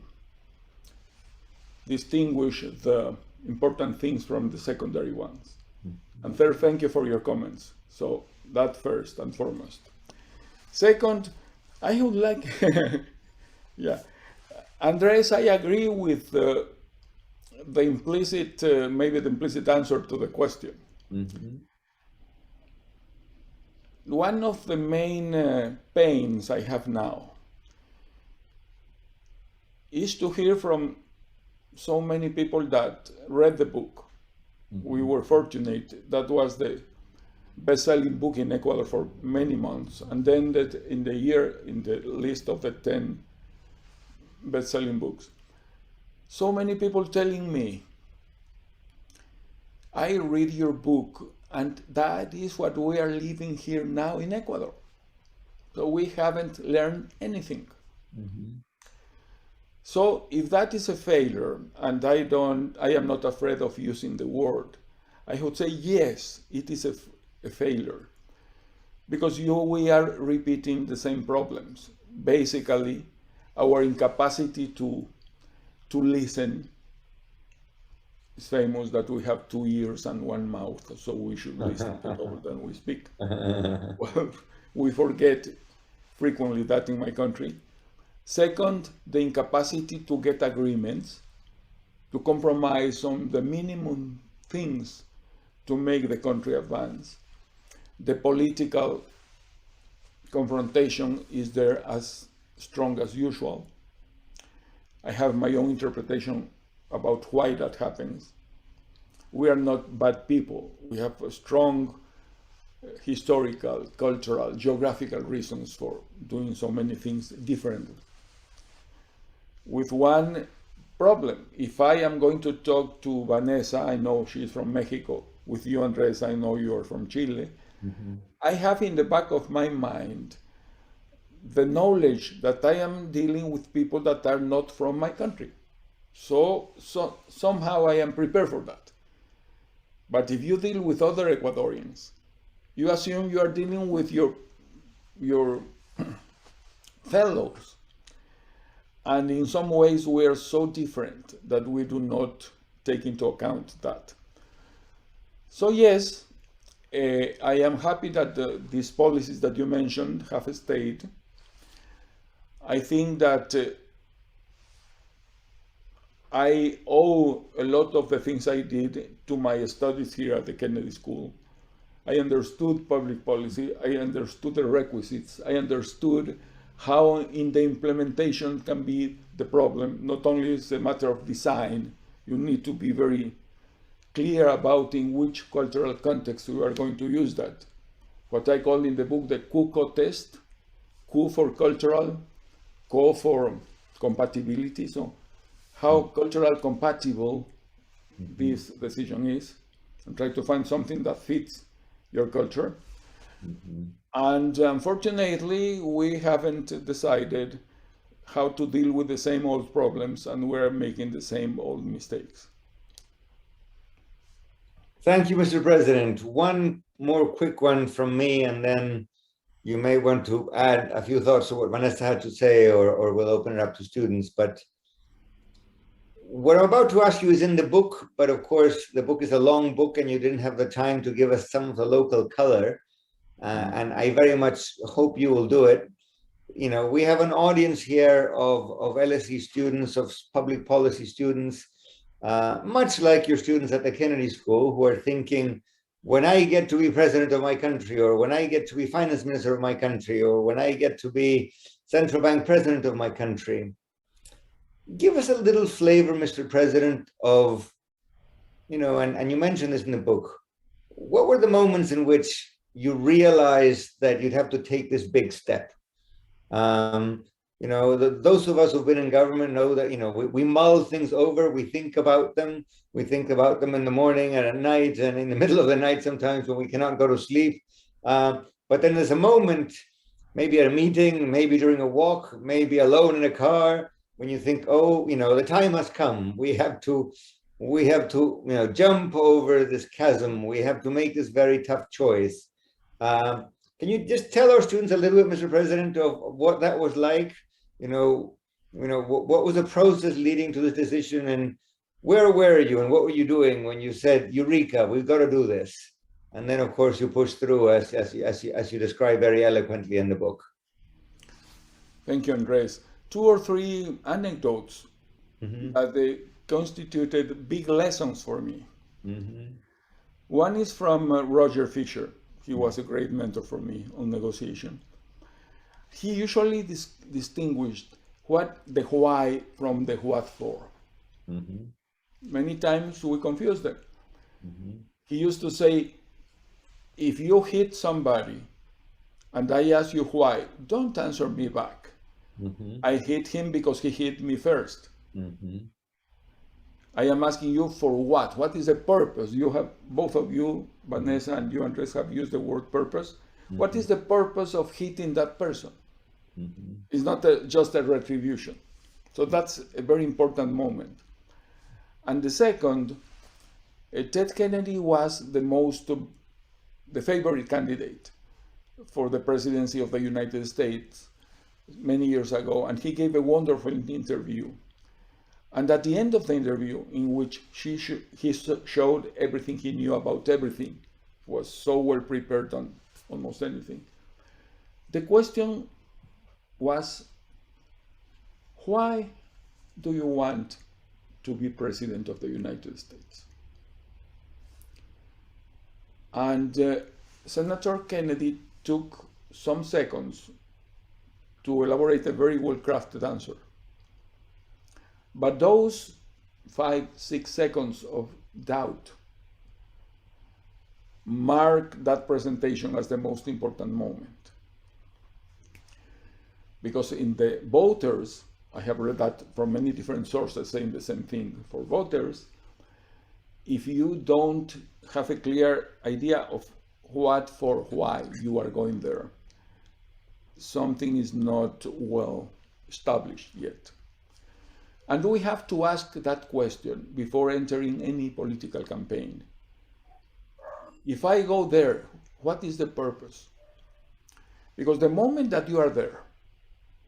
distinguish the important things from the secondary ones. And third, thank you for your comments. So that first and foremost. Second, I would like, Andrés, I agree with the implicit, maybe the implicit answer to the question. One of the main pains I have now is to hear from so many people that read the book. We were fortunate. That was the best-selling book in Ecuador for many months, and then that in the list of the 10 best-selling books. So many people telling me, I read your book, and that is what we are living here now in Ecuador. So we haven't learned anything. So if that is a failure, and I am not afraid of using the word, I would say yes, it is a failure, because we are repeating the same problems. Basically, our incapacity to listen. It's famous that we have 2 ears and 1 mouth, so we should listen more than we speak. Well, we forget frequently that in my country. Second, the incapacity to get agreements, to compromise on the minimum things to make the country advance. The political confrontation is there as strong as usual. I have my own interpretation about why that happens. We are not bad people. We have a strong historical, cultural, geographical reasons for doing so many things differently. With one problem, if I am going to talk to Vanessa, I know she's from Mexico. With you, Andrés, I know you're from Chile. I have in the back of my mind the knowledge that I am dealing with people that are not from my country. So somehow I am prepared for that. But if you deal with other Ecuadorians, you assume you are dealing with your fellows. And in some ways we are so different that we do not take into account that. So yes, I am happy that these policies that you mentioned have stayed. I think that I owe a lot of the things I did to my studies here at the Kennedy School. I understood public policy, I understood the requisites, I understood how in the implementation can be the problem. Not only is it a matter of design, you need to be very clear about in which cultural context you are going to use that. What I call in the book the CUCO test, Q for cultural, CO for compatibility. So how cultural compatible this decision is, and try to find something that fits your culture. And unfortunately, we haven't decided how to deal with the same old problems, and we're making the same old mistakes. Thank you, Mr. President. One more quick one from me, and then you may want to add a few thoughts to what Vanessa had to say, or we'll open it up to students. But what I'm about to ask you is in the book, but of course, the book is a long book and you didn't have the time to give us some of the local color. And I very much hope you will do it. You know, we have an audience here of LSE students, of public policy students, much like your students at the Kennedy School, who are thinking, when I get to be president of my country, or when I get to be finance minister of my country, or when I get to be central bank president of my country, give us a little flavor, Mr. President, of, you know, and you mentioned this in the book, what were the moments in which you realized that you'd have to take this big step? You know, those of us who've been in government know that, you know, we mull things over, we think about them in the morning and at night and in the middle of the night sometimes when we cannot go to sleep. But then there's a moment, maybe at a meeting, maybe during a walk, maybe alone in a car, when you think, oh, you know, the time has come. We have to, you know, jump over this chasm. We have to make this very tough choice. Can you just tell our students a little bit, Mr. President, of what that was like? You know, what was the process leading to this decision, and where were you, and what were you doing when you said, "Eureka, we've got to do this"? And then, of course, you pushed through, as you describe very eloquently in the book. Thank you, Andrés. 2 or 3 anecdotes that they constituted big lessons for me. One is from Roger Fisher. He was a great mentor for me on negotiation. He usually distinguished the why from the what for. Many times we confuse them. He used to say, if you hit somebody and I ask you why, don't answer me back. I hit him because he hit me first. I am asking you for what? What is the purpose? You have, both of you, Vanessa and you, Andres, have used the word purpose. What is the purpose of hitting that person? It's not just a retribution. So that's a very important moment. And the second, Ted Kennedy was the most the favorite candidate for the presidency of the United States many years ago, and he gave a wonderful interview. And at the end of the interview, in which he showed everything he knew about everything, was so well prepared on almost anything. The question was, why do you want to be president of the United States? And Senator Kennedy took some seconds to elaborate a very well-crafted answer. But those 5-6 seconds of doubt mark that presentation as the most important moment. Because in the voters, I have read that from many different sources saying the same thing. For voters, if you don't have a clear idea of what for why you are going there, something is not well established yet. And we have to ask that question before entering any political campaign. If I go there, what is the purpose? Because the moment that you are there,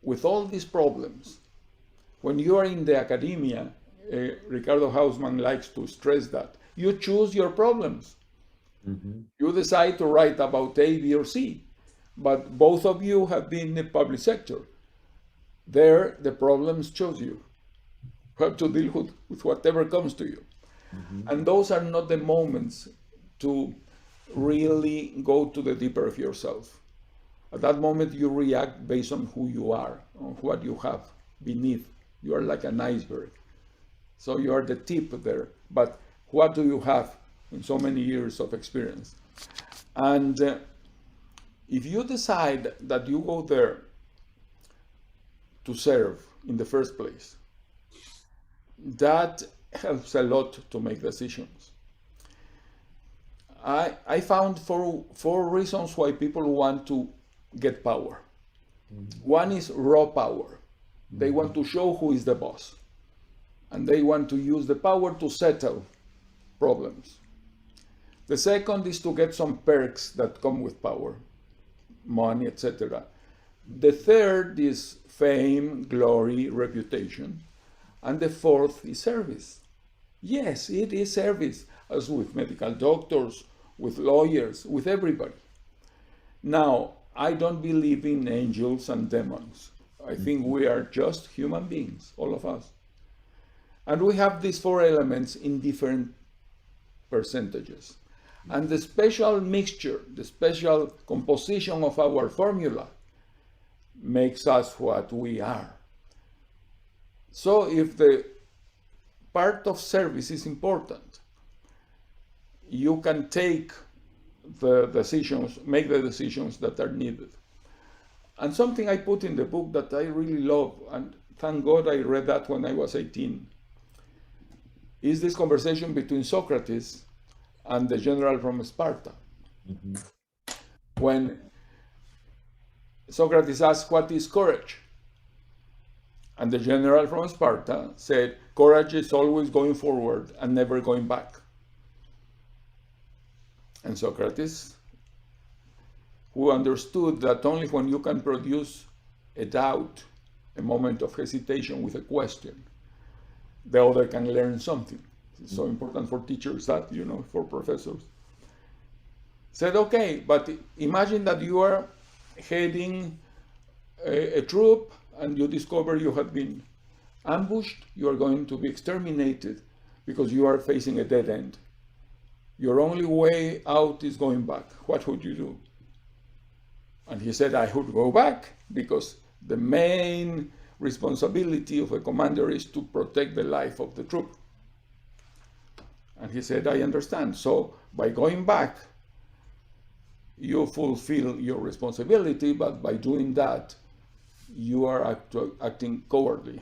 with all these problems, when you are in the academia, Ricardo Hausmann likes to stress that, you choose your problems. Mm-hmm. You decide to write about A, B, or C, but both of you have been in the public sector. There, the problems chose you. You have to deal with whatever comes to you. Mm-hmm. And those are not the moments to really go to the deeper of yourself. At that moment, you react based on who you are, on what you have beneath. You are like an iceberg. So you are the tip there. But what do you have in so many years of experience? And if you decide that you go there to serve in the first place, that helps a lot to make decisions. I found four reasons why people want to get power. Mm-hmm. One is raw power. They mm-hmm. want to show who is the boss. And they want to use the power to settle problems. The second is to get some perks that come with power, money, etc. The third is fame, glory, reputation. And the fourth is service. Yes, it is service, as with medical doctors, with lawyers, with everybody. Now, I don't believe in angels and demons. I think we are just human beings, all of us. And we have these four elements in different percentages. And the special mixture, the special composition of our formula makes us what we are. So if the part of service is important, you can take the decisions, make the decisions that are needed. And something I put in the book that I really love, and thank God I read that when I was 18, is this conversation between Socrates and the general from Sparta. Mm-hmm. When Socrates asked, what is courage? And the general from Sparta said, courage is always going forward and never going back. And Socrates, who understood that only when you can produce a doubt, a moment of hesitation with a question, the other can learn something. It's so important for teachers that, for professors. Said, okay, but imagine that you are heading a troop and you discover you have been ambushed, you are going to be exterminated because you are facing a dead end. Your only way out is going back. What would you do? And he said, I would go back because the main responsibility of a commander is to protect the life of the troop. And he said, I understand. So by going back, you fulfill your responsibility, but by doing that, you are acting cowardly.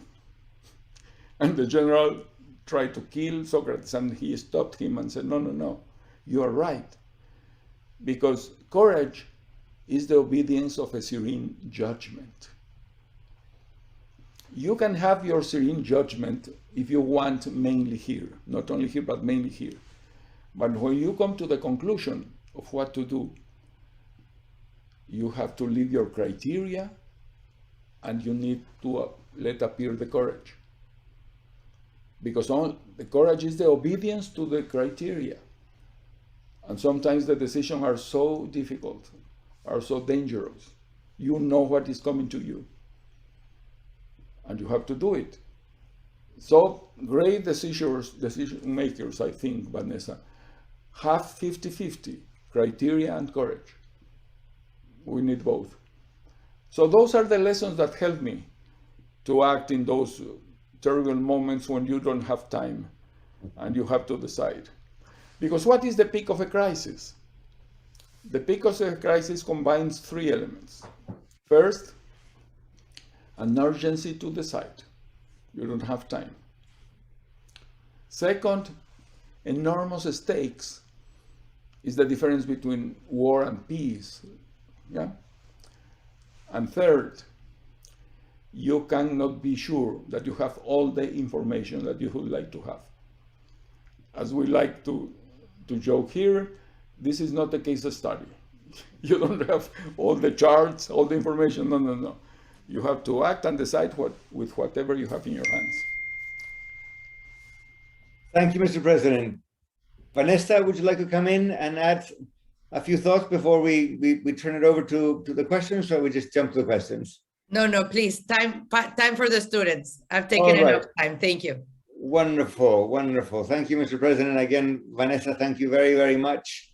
And the general tried to kill Socrates, and he stopped him and said, no, you are right. Because courage is the obedience of a serene judgment. You can have your serene judgment if you want mainly here, not only here, but mainly here. But when you come to the conclusion of what to do. You have to leave your criteria, and you need to let appear the courage. Because the courage is the obedience to the criteria. And sometimes the decisions are so difficult, are so dangerous. You know what is coming to you, and you have to do it. So great decision makers, I think, Vanessa, have 50-50, criteria and courage. We need both. So those are the lessons that help me to act in those terrible moments when you don't have time and you have to decide. Because what is the peak of a crisis? The peak of a crisis combines three elements. First, an urgency to decide. You don't have time. Second, enormous stakes is the difference between war and peace. Yeah? And third, you cannot be sure that you have all the information that you would like to have. As we like to joke here, this is not a case study. You don't have all the charts, all the information. No. You have to act and decide with whatever you have in your hands. Thank you, Mr. President. Vanessa, would you like to come in and add a few thoughts before we turn it over to the questions, or we just jump to the questions? No, please. Time for the students. I've taken enough time. Thank you. Wonderful. Thank you, Mr. President. Again, Vanessa, thank you very, very much.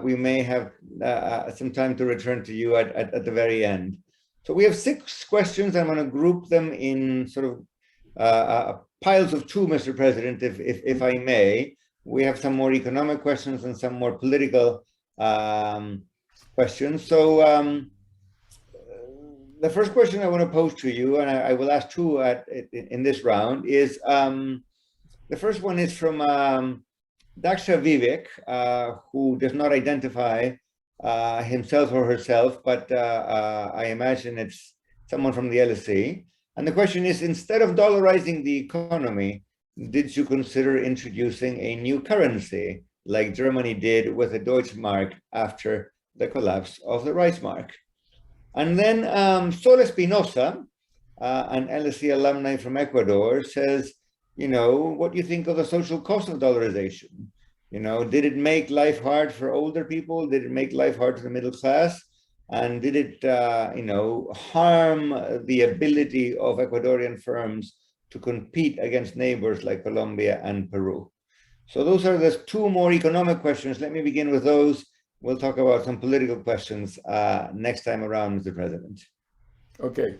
We may have some time to return to you at the very end. So we have 6 questions. I'm going to group them in sort of piles of 2, Mr. President, if I may. We have some more economic questions and some more political questions. So the first question I want to pose to you, and I will ask 2 in this round, is the first one is from Daksha Vivek, who does not identify himself or herself, but I imagine it's someone from the LSE. And the question is, instead of dollarizing the economy, did you consider introducing a new currency like Germany did with the Deutschmark after the collapse of the Reichsmark? And then Sol Espinosa, an LSE alumni from Ecuador, says, what do you think of the social cost of dollarization? Did it make life hard for older people? Did it make life hard for the middle class? And did it, harm the ability of Ecuadorian firms to compete against neighbors like Colombia and Peru? So those are the 2 more economic questions. Let me begin with those. We'll talk about some political questions next time around, Mr. President. Okay.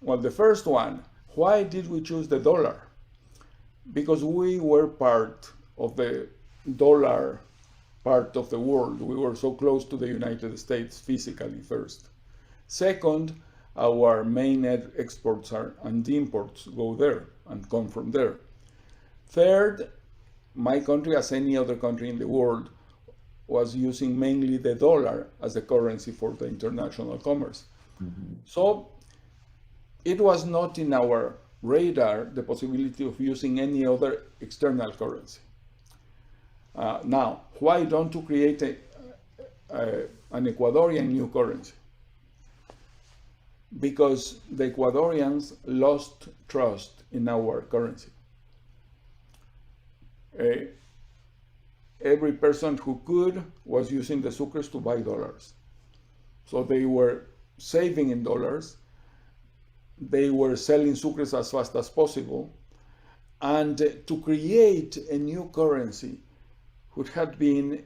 Well, the first one, why did we choose the dollar? Because we were part of the dollar part of the world. We were so close to the United States physically, first. Second, our main exports and imports go there and come from there. Third, my country, as any other country in the world, was using mainly the dollar as the currency for the international commerce. Mm-hmm. So it was not in our radar the possibility of using any other external currency. Now, why don't you create an Ecuadorian new currency? Because the Ecuadorians lost trust in our currency. Every person who could was using the sucres to buy dollars. So they were saving in dollars. They were selling sucres as fast as possible. And to create a new currency would have been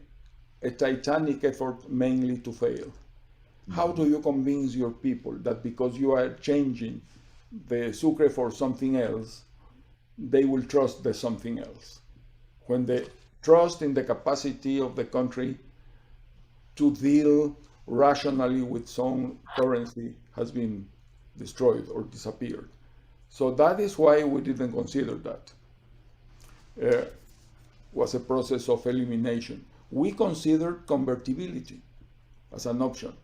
a titanic effort, mainly to fail. Mm-hmm. How do you convince your people that because you are changing the sucre for something else, they will trust the something else? When the trust in the capacity of the country to deal rationally with some currency has been destroyed or disappeared. So that is why we didn't consider that. Was a process of elimination. We considered convertibility as an option,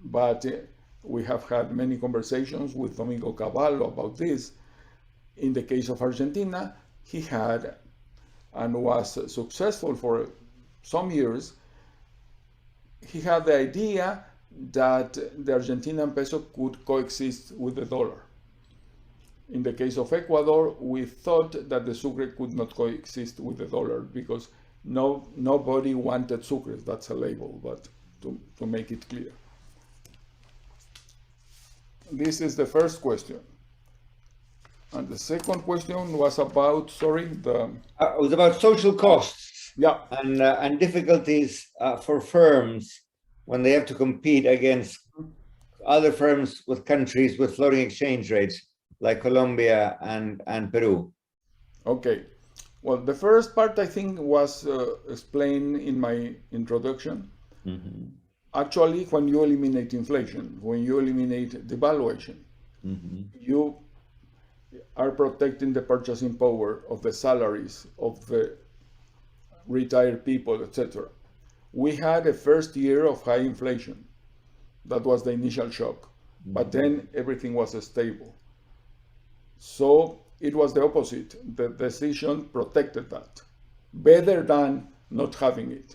but we have had many conversations with Domingo Cavallo about this. In the case of Argentina, he had and was successful for some years, he had the idea that the Argentinian peso could coexist with the dollar. In the case of Ecuador, we thought that the sucre could not coexist with the dollar because nobody wanted sucre. That's a label, but to make it clear. This is the first question. And the second question was about, sorry, it was about social costs. Yeah. And difficulties for firms when they have to compete against other firms with countries with floating exchange rates, like Colombia and Peru. Okay. Well, the first part, I think, was explained in my introduction. Mm-hmm. Actually, when you eliminate inflation, when you eliminate devaluation, mm-hmm. you are protecting the purchasing power of the salaries of the retired people, etc. We had a first year of high inflation. That was the initial shock. Mm-hmm. But then everything was stable. So it was the opposite. The decision protected that, better than not having it.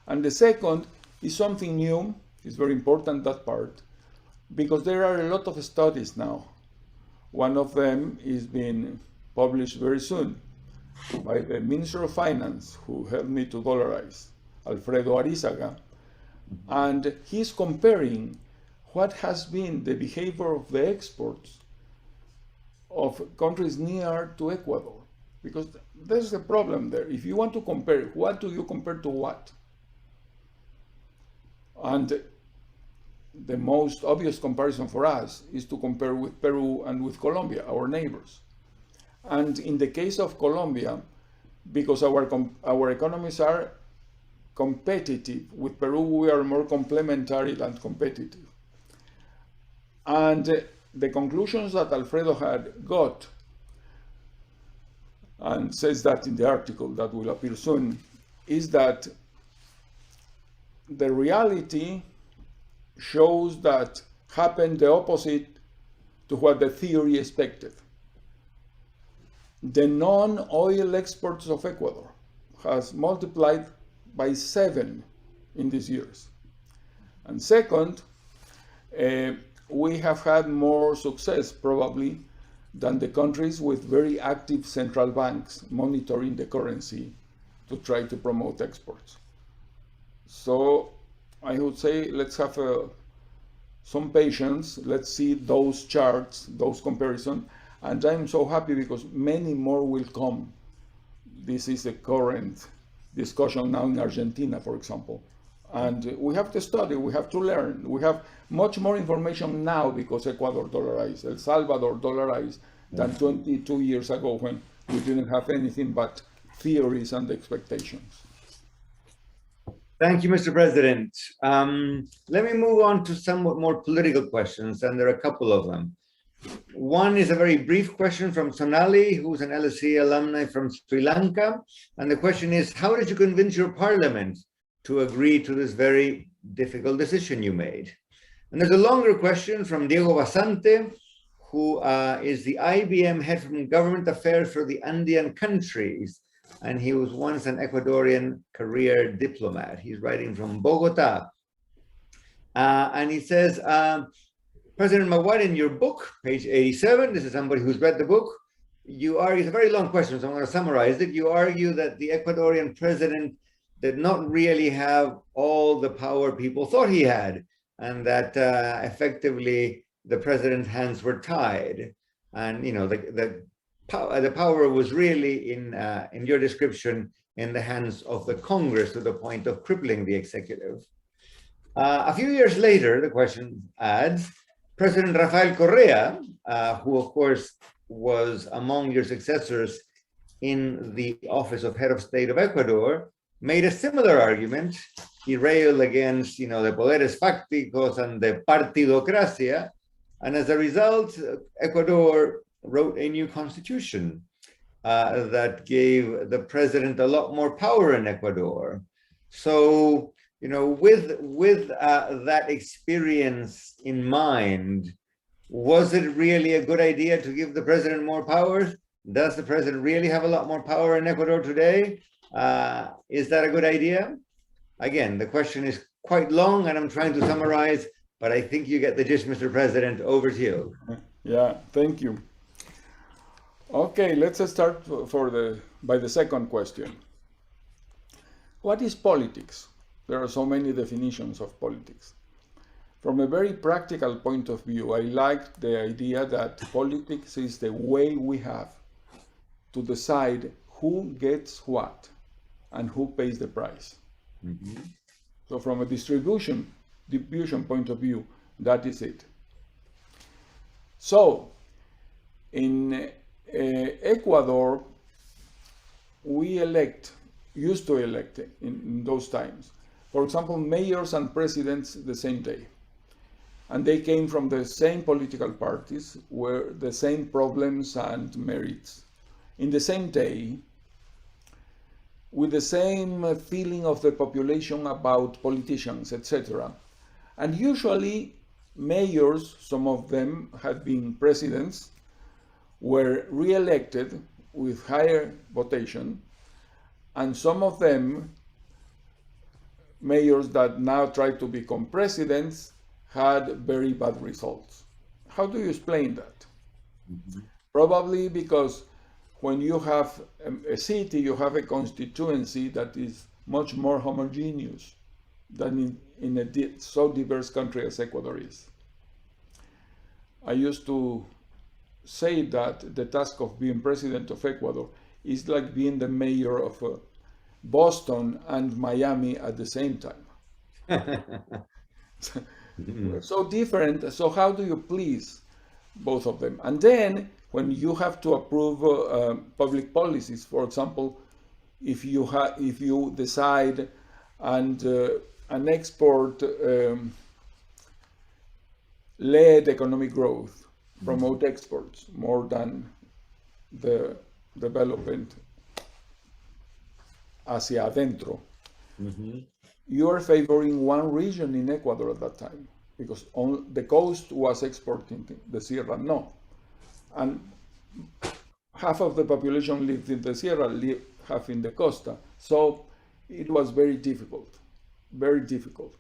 And the second is something new. It's very important, that part, because there are a lot of studies now. One of them is being published very soon by the Minister of Finance, who helped me to dollarize, Alfredo Arizaga, and he's comparing what has been the behavior of the exports of countries near to Ecuador, because there's a problem there. If you want to compare, what do you compare to what? And the most obvious comparison for us is to compare with Peru and with Colombia, our neighbors. And in the case of Colombia, because our economies are competitive, with Peru we are more complementary than competitive. And the conclusions that Alfredo had got, and says that in the article that will appear soon, is that the reality shows that happened the opposite to what the theory expected. The non-oil exports of Ecuador has multiplied by 7 in these years. And second, we have had more success probably than the countries with very active central banks monitoring the currency to try to promote exports. So I would say let's have some patience. Let's see those charts, those comparisons. And I'm so happy because many more will come. This is the current discussion now in Argentina, for example. And we have to study, we have to learn. We have much more information now because Ecuador dollarized, El Salvador dollarized, than 22 years ago when we didn't have anything but theories and expectations. Thank you, Mr. President. Let me move on to somewhat more political questions, and there are a couple of them. One is a very brief question from Sonali, who's an LSE alumni from Sri Lanka. And the question is, how did you convince your parliament to agree to this very difficult decision you made? And there's a longer question from Diego Basante, who is the IBM head from government affairs for the Andean countries. And he was once an Ecuadorian career diplomat. He's writing from Bogota. And he says, President Mahwad, in your book, page 87, this is somebody who's read the book, you argue, it's a very long question, so I'm going to summarize it. You argue that the Ecuadorian president did not really have all the power people thought he had, and that effectively the president's hands were tied. And, you know, the power was really, in your description, in the hands of the Congress to the point of crippling the executive. A few years later, the question adds, President Rafael Correa, who of course was among your successors in the office of head of state of Ecuador, made a similar argument. He railed against, the poderes fácticos and the partidocracia, and as a result, Ecuador wrote a new constitution that gave the president a lot more power in Ecuador. So, with that experience in mind, was it really a good idea to give the president more powers? Does the president really have a lot more power in Ecuador today? Is that a good idea? again, the question is quite long and I'm trying to summarize, but I think you get the gist, Mr. President. Over to you. Yeah, thank you. Okay, let's start by the second question. What is politics? There are so many definitions of politics. From a very practical point of view, I like the idea that politics is the way we have to decide who gets what and who pays the price. Mm-hmm. So from a distribution point of view, that is it. So in Ecuador, we used to elect in those times, for example, mayors and presidents the same day. And they came from the same political parties, were the same problems and merits, in the same day, with the same feeling of the population about politicians, etc. And usually mayors, some of them had been presidents, were re-elected with higher votation, and some of them, mayors that now try to become presidents, had very bad results. How do you explain that? Mm-hmm. Probably because when you have a city, you have a constituency that is much more homogeneous than in a so diverse country as Ecuador is. I used to say that the task of being president of Ecuador is like being the mayor of Boston and Miami at the same time. So different. So how do you please both of them? And then when you have to approve public policies, for example, if you decide and an export led economic growth, promote exports more than the development hacia adentro. Mm-hmm. You are favoring one region in Ecuador at that time, because on the coast was exporting the Sierra, no. And half of the population lived in the Sierra, half in the Costa. So it was very difficult, very difficult.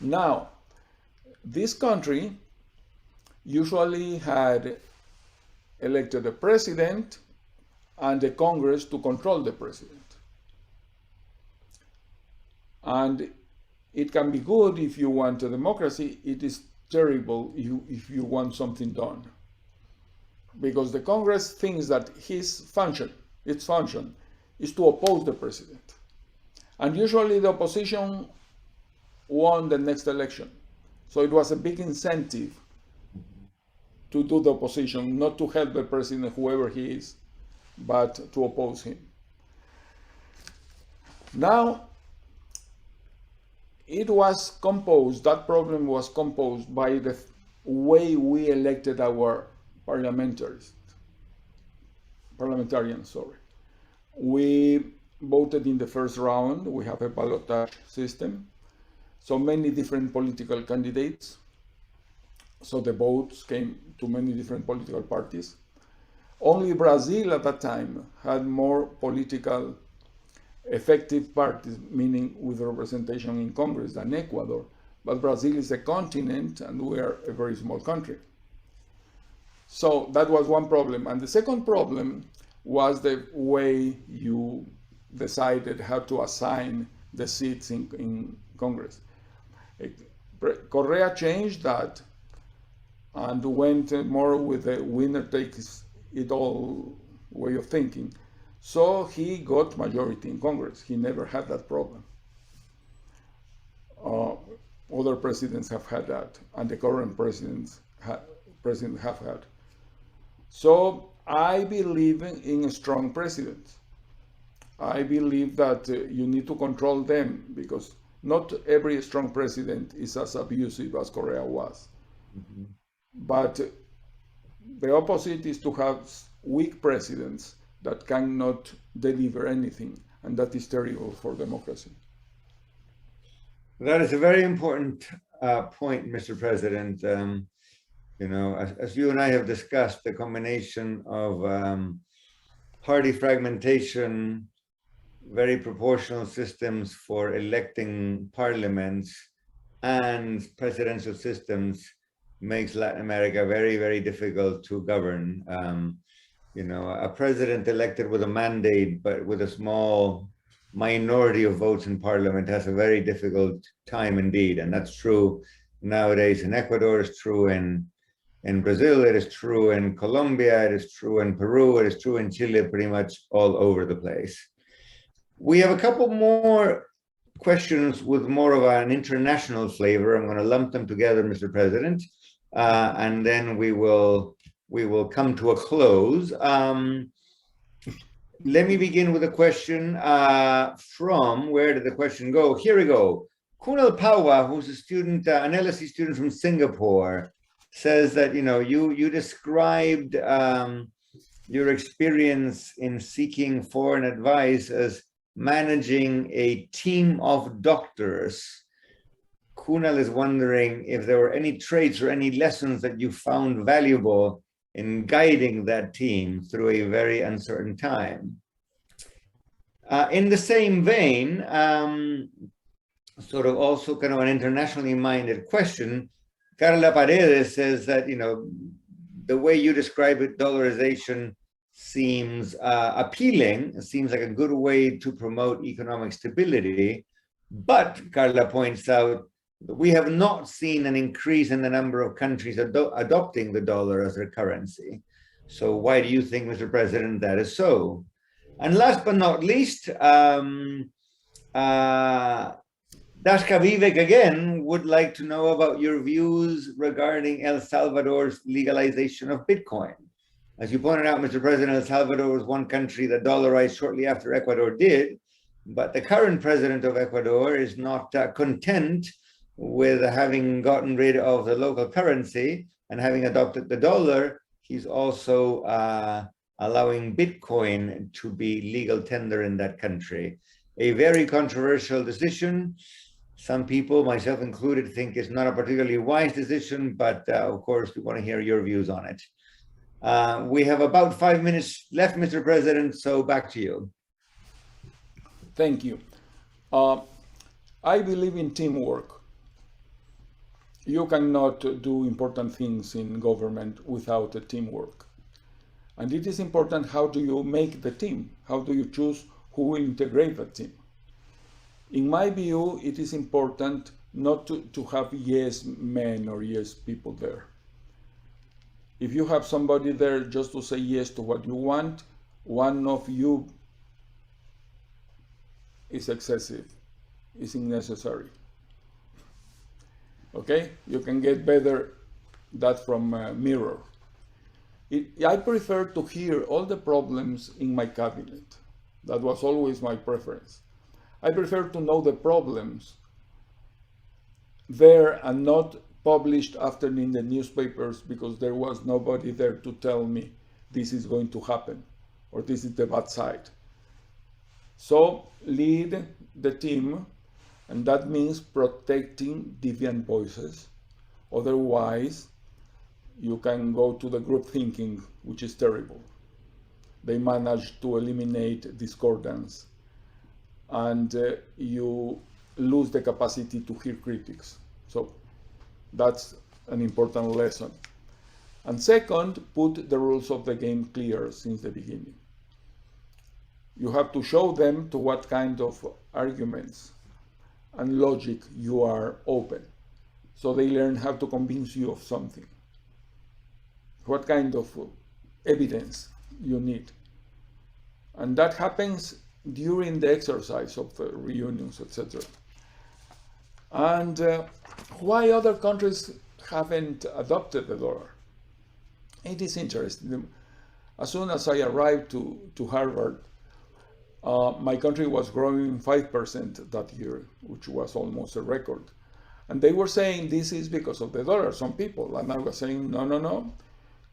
Now, this country usually had elected a president and a Congress to control the president. And it can be good if you want a democracy. It is terrible if you want something done. Because the Congress thinks that its function is to oppose the president. And usually the opposition won the next election. So it was a big incentive to do the opposition, not to help the president, whoever he is, but to oppose him. Now, that problem was composed by the way we elected our parliamentarians. We voted in the first round. We have a ballotage system. So many different political candidates. So the votes came to many different political parties. Only Brazil at that time had more political effective parties, meaning with representation in Congress, than Ecuador. But Brazil is a continent and we are a very small country. So that was one problem. And the second problem was the way you decided how to assign the seats in Congress. Correa changed that and went more with the winner takes it all way of thinking. So he got majority in Congress. He never had that problem. Other presidents have had that, and the current president have had. So I believe in strong presidents. I believe that you need to control them, because not every strong president is as abusive as Correa was. Mm-hmm. But the opposite is to have weak presidents that cannot deliver anything, and that is terrible for democracy. That is a very important point, Mr. President. You know, as you and I have discussed, the combination of party fragmentation, very proportional systems for electing parliaments and presidential systems makes Latin America very, very difficult to govern. You know, a president elected with a mandate, but with a small minority of votes in parliament has a very difficult time indeed. And that's true nowadays in Ecuador, it's true in Brazil, it is true in Colombia, it is true in Peru, it is true in Chile, pretty much all over the place. We have a couple more questions with more of an international flavor. I'm going to lump them together, Mr. President, and then we will come to a close. Let me begin with a question from, where did the question go? Here we go. Kunal Pawa, who's a student, an LSE student from Singapore, says that, you know, you described your experience in seeking foreign advice as managing a team of doctors. Kunal is wondering if there were any traits or any lessons that you found valuable in guiding that team through a very uncertain time. In the same vein, sort of also kind of an internationally minded question, Carla Paredes says that, you know, the way you describe it, dollarization seems appealing. It seems like a good way to promote economic stability. But Carla points out that we have not seen an increase in the number of countries adopting the dollar as their currency. So why do you think, Mr. President, that is so? And last but not least, Dashka Vivek again would like to know about your views regarding El Salvador's legalization of Bitcoin. As you pointed out, Mr. President, El Salvador was one country that dollarized shortly after Ecuador did, but the current president of Ecuador is not content with having gotten rid of the local currency and having adopted the dollar. He's also allowing Bitcoin to be legal tender in that country. A very controversial decision. Some people, myself included, think it's not a particularly wise decision, but of course, we want to hear your views on it. We have about 5 minutes left, Mr. President, so back to you. Thank you. I believe in teamwork. You cannot do important things in government without a teamwork. And it is important, how do you make the team? How do you choose who will integrate the team? In my view, it is important not to have yes men or yes people there. If you have somebody there just to say yes to what you want, one of you is excessive, is unnecessary. Okay, you can get better that from a mirror. I prefer to hear all the problems in my cabinet. That was always my preference. I prefer to know the problems there and not published after in the newspapers because there was nobody there to tell me this is going to happen or this is the bad side. So lead the team, and that means protecting deviant voices. Otherwise, you can go to the group thinking, which is terrible. They manage to eliminate discordance, and you lose the capacity to hear critics. So that's an important lesson. And second, put the rules of the game clear since the beginning. You have to show them to what kind of arguments and logic you are open, so they learn how to convince you of something, what kind of evidence you need. And that happens during the exercise of the reunions, etc. And why other countries haven't adopted the dollar? It is interesting. As soon as I arrived to Harvard, my country was growing 5% that year, which was almost a record. And they were saying this is because of the dollar, some people. And I was saying, no, no, no,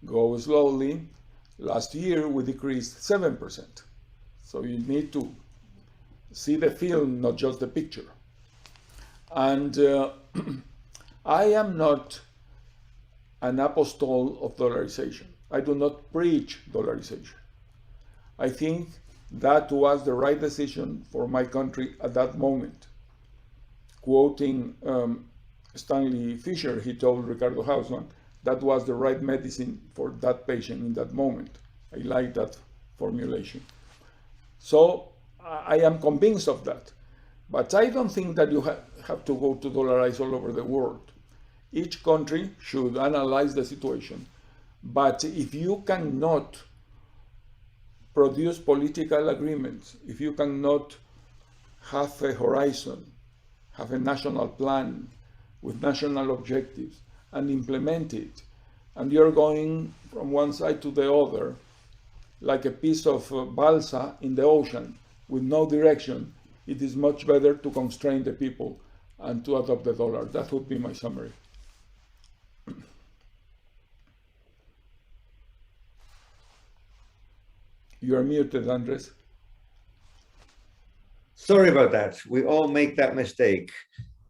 go slowly. Last year, we decreased 7%. So you need to see the film, not just the picture. And I am not an apostle of dollarization. I do not preach dollarization. I think That was the right decision for my country at that moment. Quoting Stanley Fisher, he told Ricardo Hausmann, that was the right medicine for that patient in that moment. I like that formulation. So I am convinced of that. But I don't think that you have to go to dollarize all over the world. Each country should analyze the situation. But if you cannot produce political agreements, if you cannot have a horizon, have a national plan with national objectives and implement it, and you're going from one side to the other like a piece of balsa in the ocean with no direction, it is much better to constrain the people and to adopt the dollar. That would be my summary. You are muted, Andres. Sorry about that. We all make that mistake.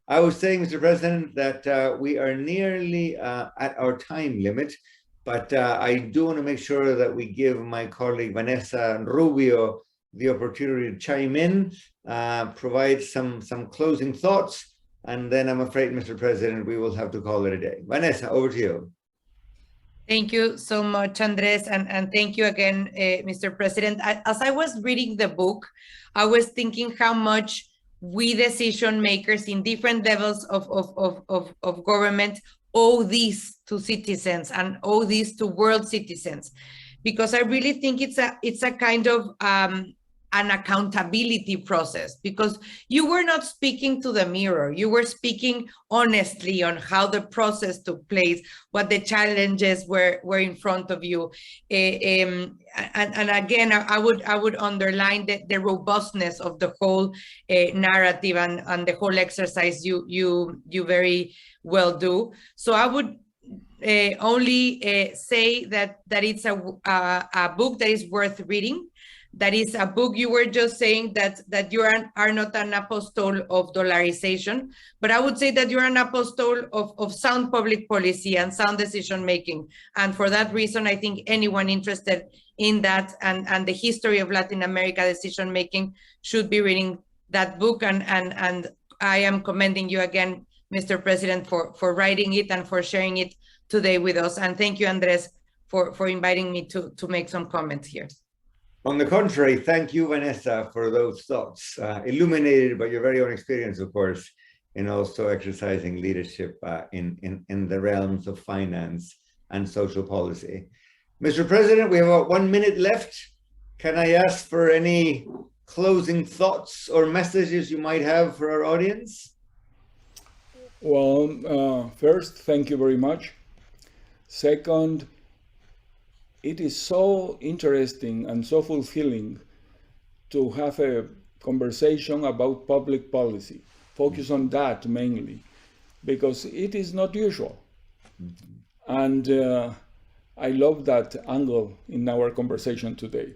I was saying, Mr. President, that we are nearly at our time limit, but I do want to make sure that we give my colleague Vanessa Rubio the opportunity to chime in, provide some closing thoughts, and then I'm afraid, Mr. President, we will have to call it a day. Vanessa, over to you. Thank you so much, Andres, and thank you again, Mr. President. As I was reading the book, I was thinking how much we decision makers in different levels of government owe this to citizens and owe this to world citizens, because I really think it's a kind of an accountability process, because you were not speaking to the mirror, you were speaking honestly on how the process took place, what the challenges were in front of you, and again I would underline the robustness of the whole narrative and the whole exercise you very well do. So I would only say that it's a book that is worth reading. That is a book. You were just saying that you are not an apostle of dollarization, but I would say that you're an apostle of sound public policy and sound decision making. And for that reason, I think anyone interested in that and the history of Latin America decision making should be reading that book. And I am commending you again, Mr. President, for writing it and for sharing it today with us. And thank you, Andres, for inviting me to make some comments here. On the contrary, thank you, Vanessa, for those thoughts, illuminated by your very own experience, of course, in also exercising leadership in the realms of finance and social policy. Mr. President, we have about 1 minute left. Can I ask for any closing thoughts or messages you might have for our audience? Well, first, thank you very much. Second, it is so interesting and so fulfilling to have a conversation about public policy. Focus on that mainly, because it is not usual. And I love that angle in our conversation today.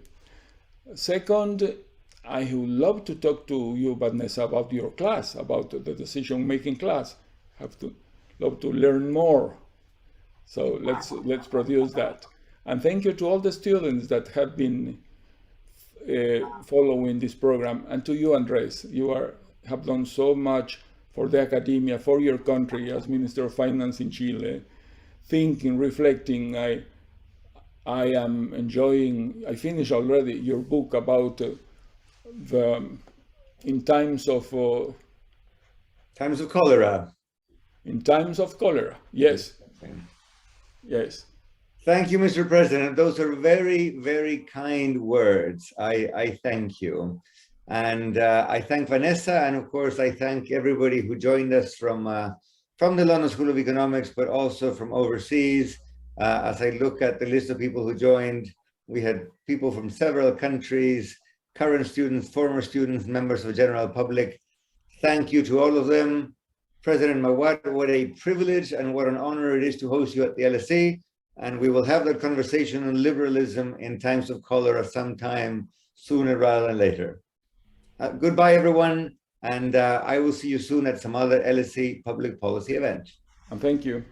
Second, I would love to talk to you, Vanessa, about your class, about the decision-making class. Love to learn more. So let's produce that. And thank you to all the students that have been following this program, and to you, Andres. You have done so much for the academia, for your country as Minister of Finance in Chile. Thinking, reflecting. I am enjoying. I finished already your book about in times of cholera. In times of cholera. Yes. Yes. Thank you, Mr. President. Those are very, very kind words. I thank you. And I thank Vanessa, and of course, I thank everybody who joined us from the London School of Economics, but also from overseas. As I look at the list of people who joined, we had people from several countries, current students, former students, members of the general public. Thank you to all of them. President Mahwad, what a privilege and what an honor it is to host you at the LSE. And we will have that conversation on liberalism in times of cholera sometime sooner rather than later. Goodbye, everyone. And I will see you soon at some other LSE public policy event. And thank you.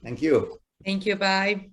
Thank you. Thank you. Bye.